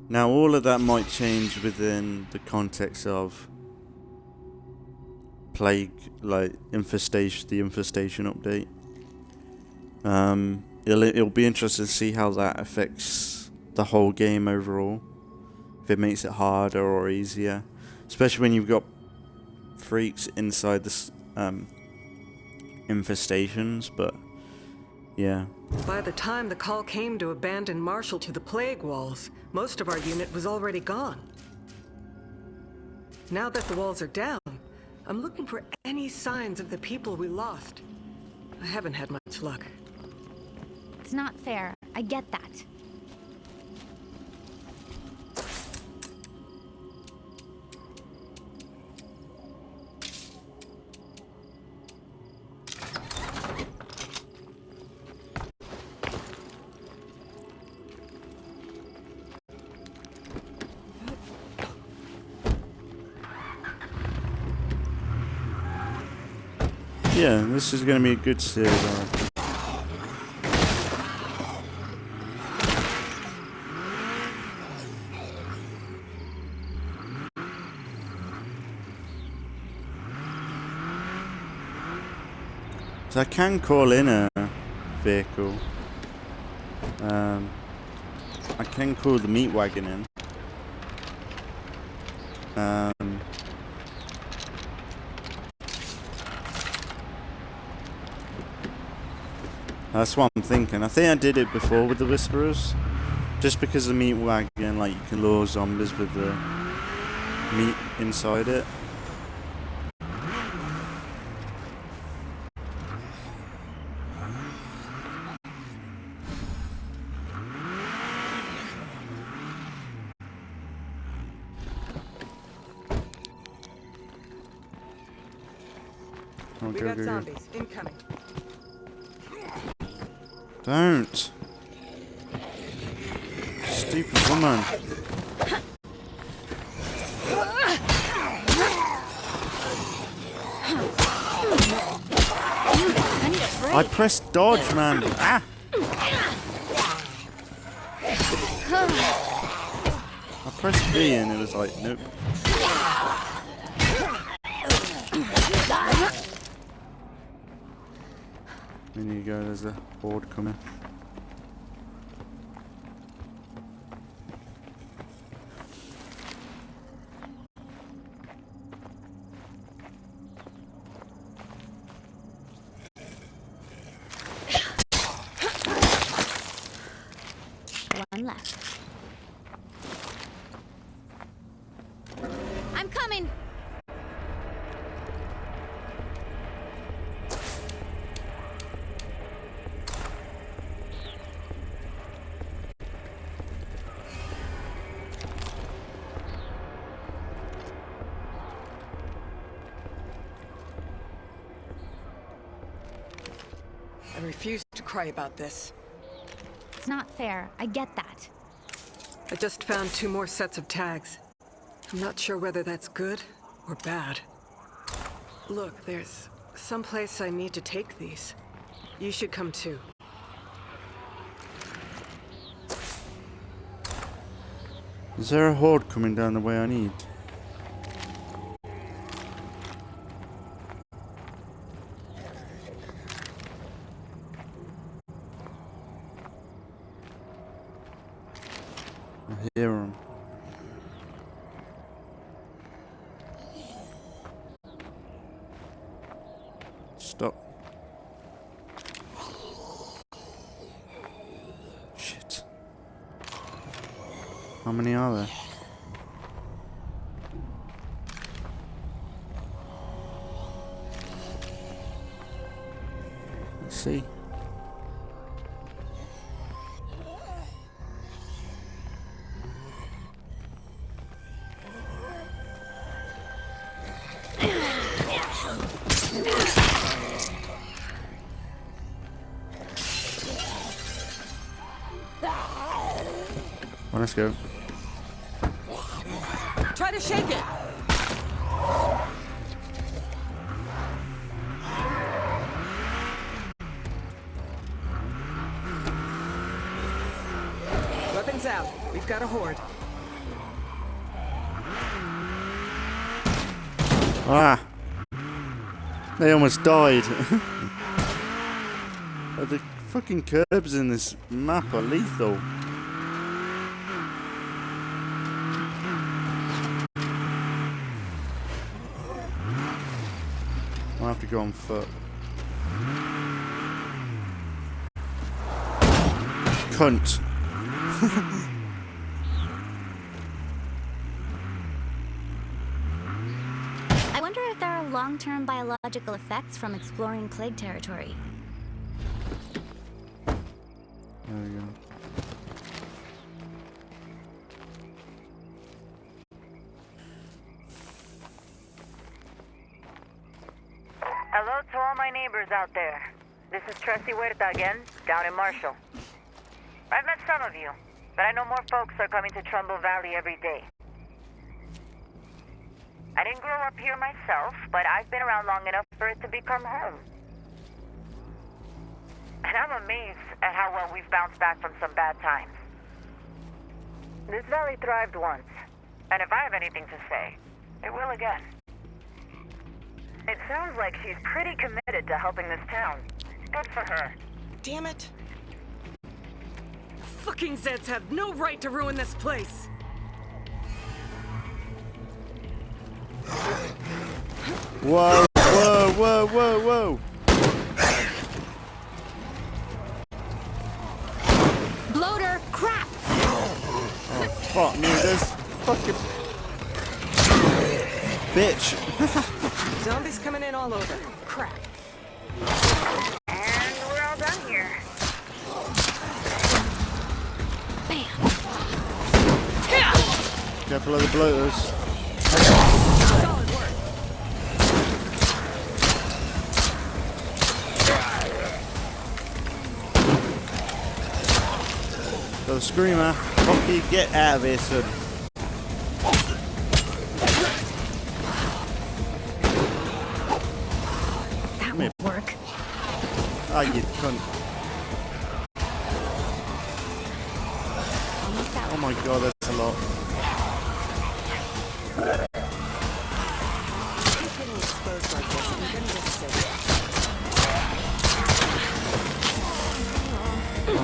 Now, all of that might change within the context of plague, like the infestation update. It'll be interesting to see how that affects the whole game overall. If it makes it harder or easier, especially when you've got freaks inside the infestations. But yeah. By the time the call came to abandon Marshall to the plague walls, most of our unit was already gone. Now that the walls are down, I'm looking for any signs of the people we lost. I haven't had much luck. It's not fair. I get that. Yeah, this is going to be a good series, I reckon. So I can call in a vehicle. I can call the meat wagon in. That's what I'm thinking. I think I did it before with the Whisperers. Just because the meat wagon, like, you can lure zombies with the meat inside it. Oh, We got zombies incoming. Don't! Stupid woman. I pressed dodge, man. Ah! I pressed B and it was like, nope. There you go, there's a horde coming. One left. I'm coming! I refuse to cry about this. It's not fair. I get that. I just found 2 more sets of tags. I'm not sure whether that's good or bad. Look, there's someplace I need to take these. You should come too. Is there a horde coming down the way I need? I hear them. Stop. Shit. How many are there? Let's see. Well, let's go. Try to shake it! Weapons out. We've got a horde. Ah! They almost died. The fucking curbs in this map are lethal. I'll have to go on foot. Cunt. I wonder if there are long-term biological effects from exploring plague territory. There we go. Hello to all my neighbors out there. This is Tracy Huerta again, down in Marshall. I've met some of you, but I know more folks are coming to Trumball Valley every day. I didn't grow up here myself, but I've been around long enough for it to become home. And I'm amazed at how well we've bounced back from some bad times. This valley thrived once, and if I have anything to say, it will again. It sounds like she's pretty committed to helping this town. Good for her. Damn it! Fucking Zeds have no right to ruin this place! Whoa, whoa, whoa, whoa, whoa! Bloater, crap! fuck me, there's fucking bitch. Zombies coming in all over. Crap. And we're all done here. Careful of the bloaters. Solid work. The screamer. Rocky, get out of here, son. That won't work. Ah, you cunt. Almost out. Oh my god, that's a lot. Getting exposed like this, you're gonna get sick.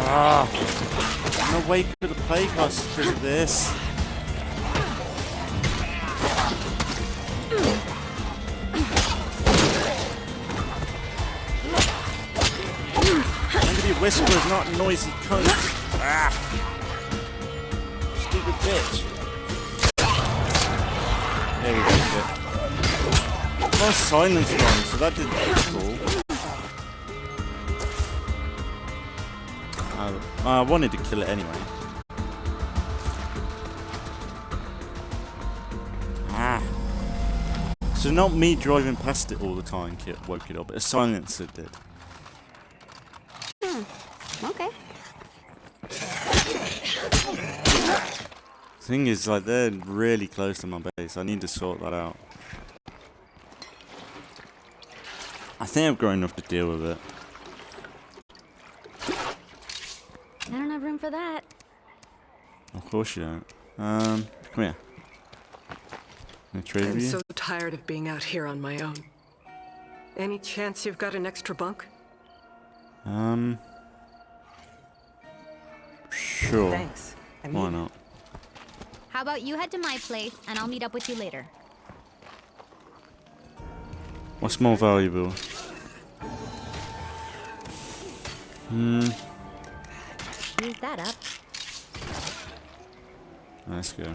Ah. I'm awake for the plague house because of this. Nobody whispers, not noisy cunts. Ah. Stupid bitch. There we go. Oh, silence one, so that did cool. I wanted to kill it anyway. Ah. So not me driving past it all the time woke it up, but a silencer did. Okay. Thing is, like, they're really close to my base. I need to sort that out. I think I've grown enough to deal with it. I don't have room for that. Of course you don't. Come here. Can I trade I'm with you? so tired of being out here on my own. Any chance you've got an extra bunk? Sure. Thanks. I mean, Why not? How about you head to my place and I'll meet up with you later? What's more valuable? Use that up. Let's go.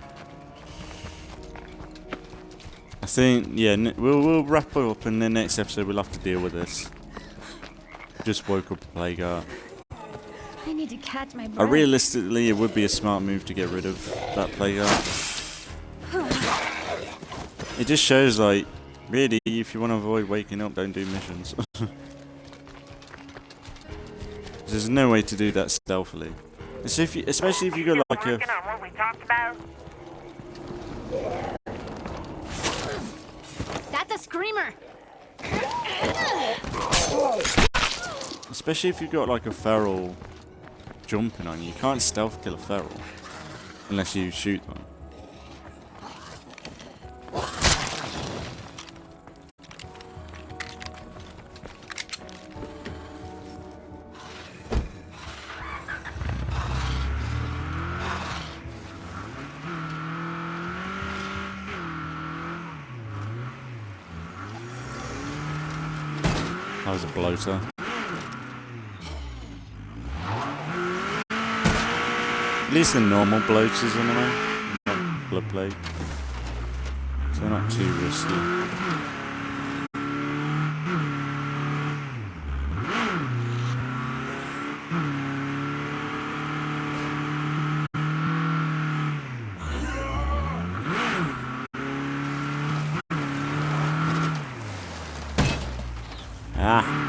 I think, yeah, we'll wrap it up in the next episode. We'll have to deal with this. Just woke up a plague art. I need to catch my breath. Realistically, it would be a smart move to get rid of that plague art. It just shows, like, really, if you want to avoid waking up, don't do missions. There's no way to do that stealthily. Especially if you go like a... Working on what we talked about. That's a screamer! Especially if you've got like a feral jumping on you. You can't stealth kill a feral. Unless you shoot them. That was a bloater. At least the normal bloaters anyway. Not blood plague. So they're not too risky. Ah.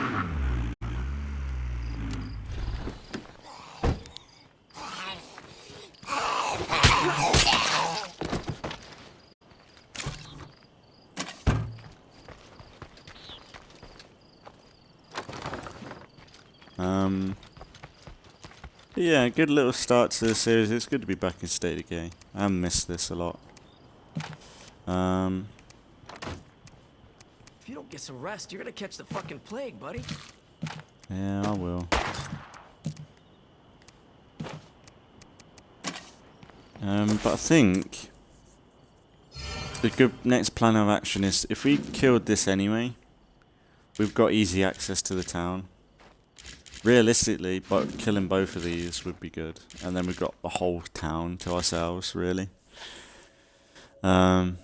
Yeah, good little start to the series. It's good to be back in State of Decay. I have missed this a lot. If you don't get some rest, you're gonna catch the fucking plague, buddy. Yeah, I will. But I think the good next plan of action is if we killed this anyway, we've got easy access to the town. realistically, but killing both of these would be good. And then we've got the whole town to ourselves, really. Let's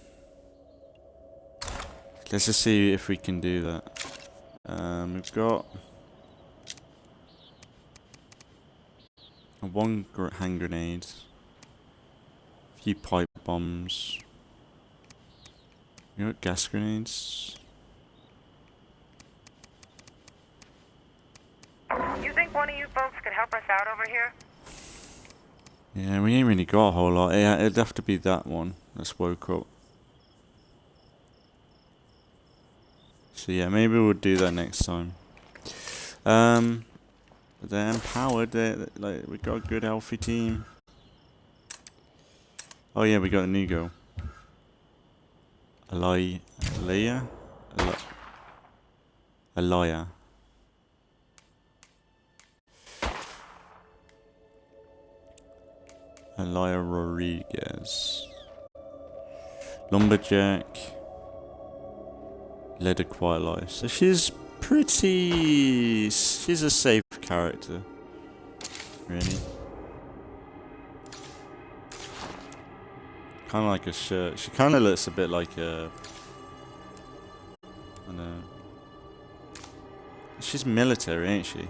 just see if we can do that. We've got one hand grenade, a few pipe bombs. We got gas grenades. You think one of you folks could help us out over here? Yeah, we ain't really got a whole lot. Yeah, it'd have to be that one that's woke up. So yeah, maybe we'll do that next time. They're empowered. Like, we got a good healthy team. Oh yeah, we got a new girl. Alaya. Alaya Rodriguez. Lumberjack. Led a quiet life. So she's pretty... She's a safe character. Really. Kind of like a shirt. She kind of looks a bit like a... I don't know. She's military, ain't she?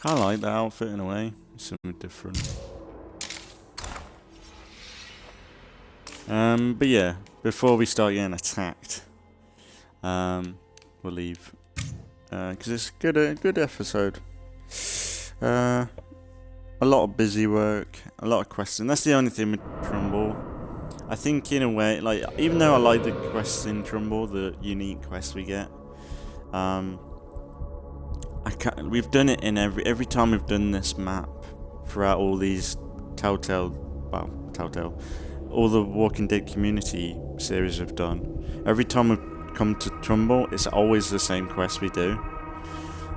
I like that outfit in a way. It's something different. But yeah, before we start getting attacked, we'll leave. Because it's a good episode. A lot of busy work, a lot of quests, and that's the only thing with Trumball. I think in a way, like, even though I like the quests in Trumball, the unique quests we get, we've done it in every time we've done this map throughout all these Telltale, all the Walking Dead community series we've done. Every time we've come to Trumball, it's always the same quest we do.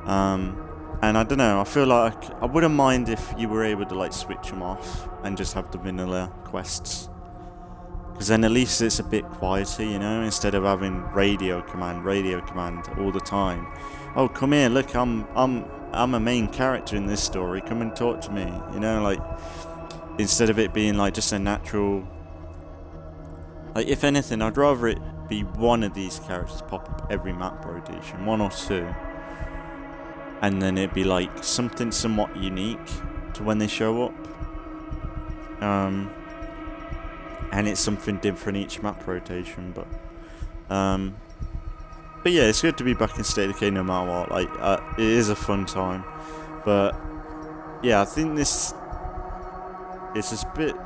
And I don't know, I feel like I wouldn't mind if you were able to like switch them off and just have the vanilla quests. Because then at least it's a bit quieter, you know, instead of having radio command all the time. Oh, come here, look, I'm a main character in this story, come and talk to me, you know, like, instead of it being like just a natural, like, if anything, I'd rather it be one of these characters pop up every map rotation, one or two, and then it'd be like something somewhat unique to when they show up, and it's something different each map rotation, but yeah, it's good to be back in State of Decay no matter what. Like, it is a fun time, but yeah, I think this is just a bit.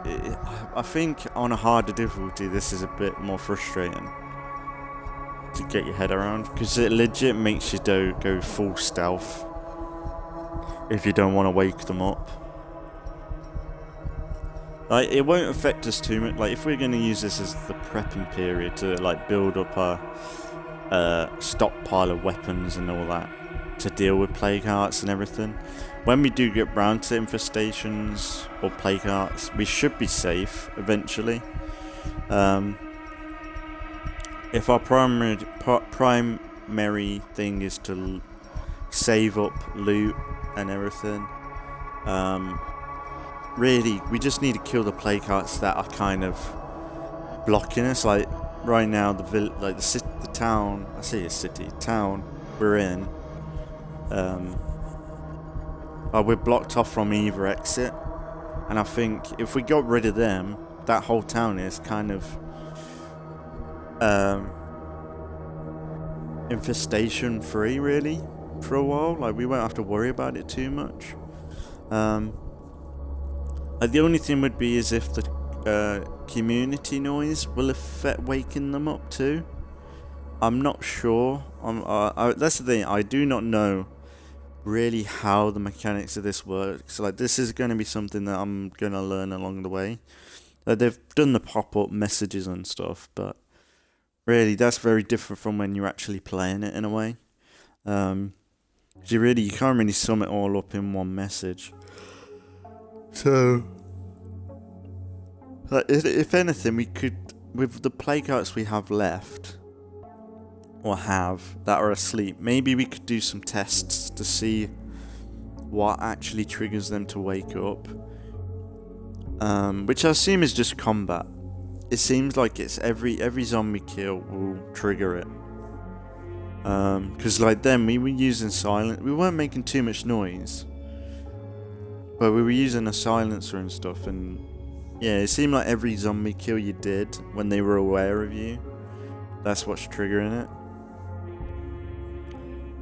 I think on a harder difficulty, this is a bit more frustrating to get your head around, because it legit makes you go full stealth if you don't want to wake them up. Like, it won't affect us too much. Like, if we're going to use this as the prepping period to like build up our stockpile of weapons and all that to deal with plague hearts and everything, when we do get round to infestations or plague hearts, we should be safe eventually. If our primary thing is to save up loot and everything, really we just need to kill the plague hearts that are kind of blocking us. Like right now, the town, I say a city, town we're in, we're blocked off from either exit, and I think if we got rid of them, that whole town is kind of infestation free really for a while. Like, we won't have to worry about it too much. Like, the only thing would be is if the community noise will affect waking them up too. I'm not sure. That's the thing. I do not know really how the mechanics of this works. Like, this is going to be something that I'm going to learn along the way. They've done the pop-up messages and stuff, but really that's very different from when you're actually playing it in a way. You can't really sum it all up in one message. So, if anything, we could, with the play cards we have left, or have, that are asleep, maybe we could do some tests to see what actually triggers them to wake up. Which I assume is just combat. It seems like it's every zombie kill will trigger it. Because like then we were using silent. We weren't making too much noise, but we were using a silencer and stuff. And yeah, it seemed like every zombie kill you did when they were aware of you, that's what's triggering it.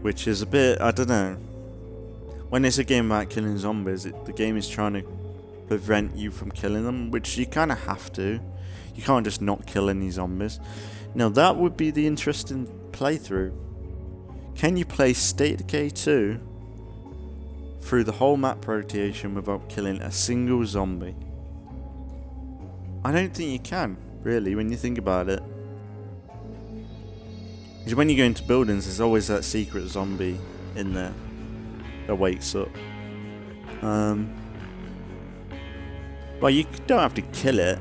Which is a bit, I don't know. When it's a game about killing zombies, the game is trying to prevent you from killing them, which you kind of have to. You can't just not kill any zombies. Now that would be the interesting playthrough. Can you play State of Decay 2 through the whole map rotation without killing a single zombie? I don't think you can, really, when you think about it. Because when you go into buildings, there's always that secret zombie in there that wakes up. Well, you don't have to kill it.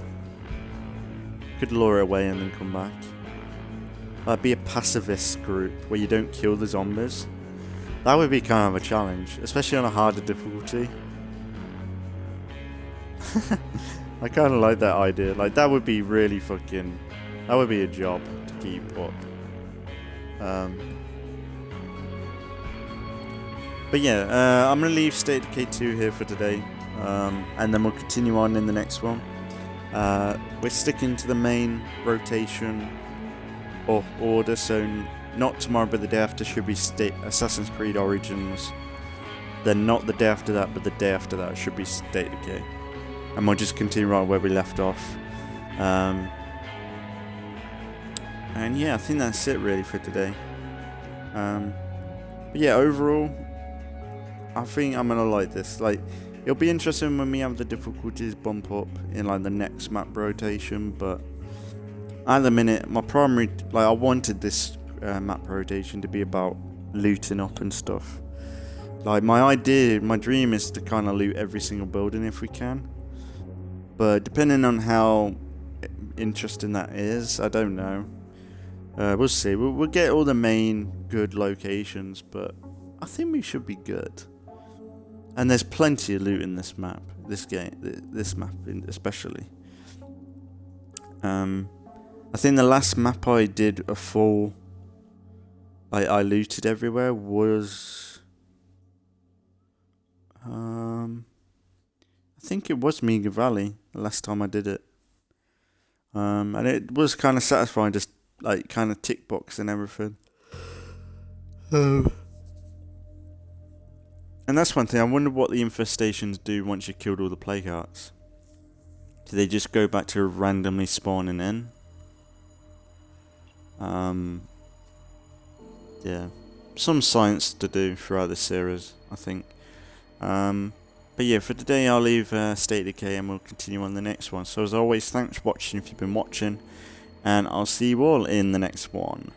You could lure it away and then come back. Be a pacifist group where you don't kill the zombies. That would be kind of a challenge, especially on a harder difficulty. I kind of like that idea. Like, that would be really fucking... That would be a job to keep up. But yeah, I'm going to leave State of Decay 2 here for today. And then we'll continue on in the next one. We're sticking to the main rotation of order, so not tomorrow but the day after should be Assassin's Creed Origins. Then not the day after that, but the day after that should be State of Decay. And we'll just continue right where we left off. And yeah, I think that's it really for today. But yeah, overall, I think I'm gonna like this. Like, it'll be interesting when we have the difficulties bump up in like the next map rotation, but at the minute, my primary, like, I wanted this map rotation to be about looting up and stuff. Like, my dream is to kind of loot every single building if we can. But depending on how interesting that is, I don't know. We'll see. We'll get all the main good locations, but I think we should be good. And there's plenty of loot in this map, this map especially. I think the last map I did a full, I looted everywhere was, I think it was Meagher Valley the last time I did it. And it was kind of satisfying, just like kind of tick box and everything. And that's one thing, I wonder what the infestations do once you killed all the plague hearts. Do they just go back to randomly spawning in? Yeah, some science to do throughout the series, I think. But yeah, for today I'll leave State of Decay and we'll continue on the next one. So as always, thanks for watching if you've been watching, and I'll see you all in the next one.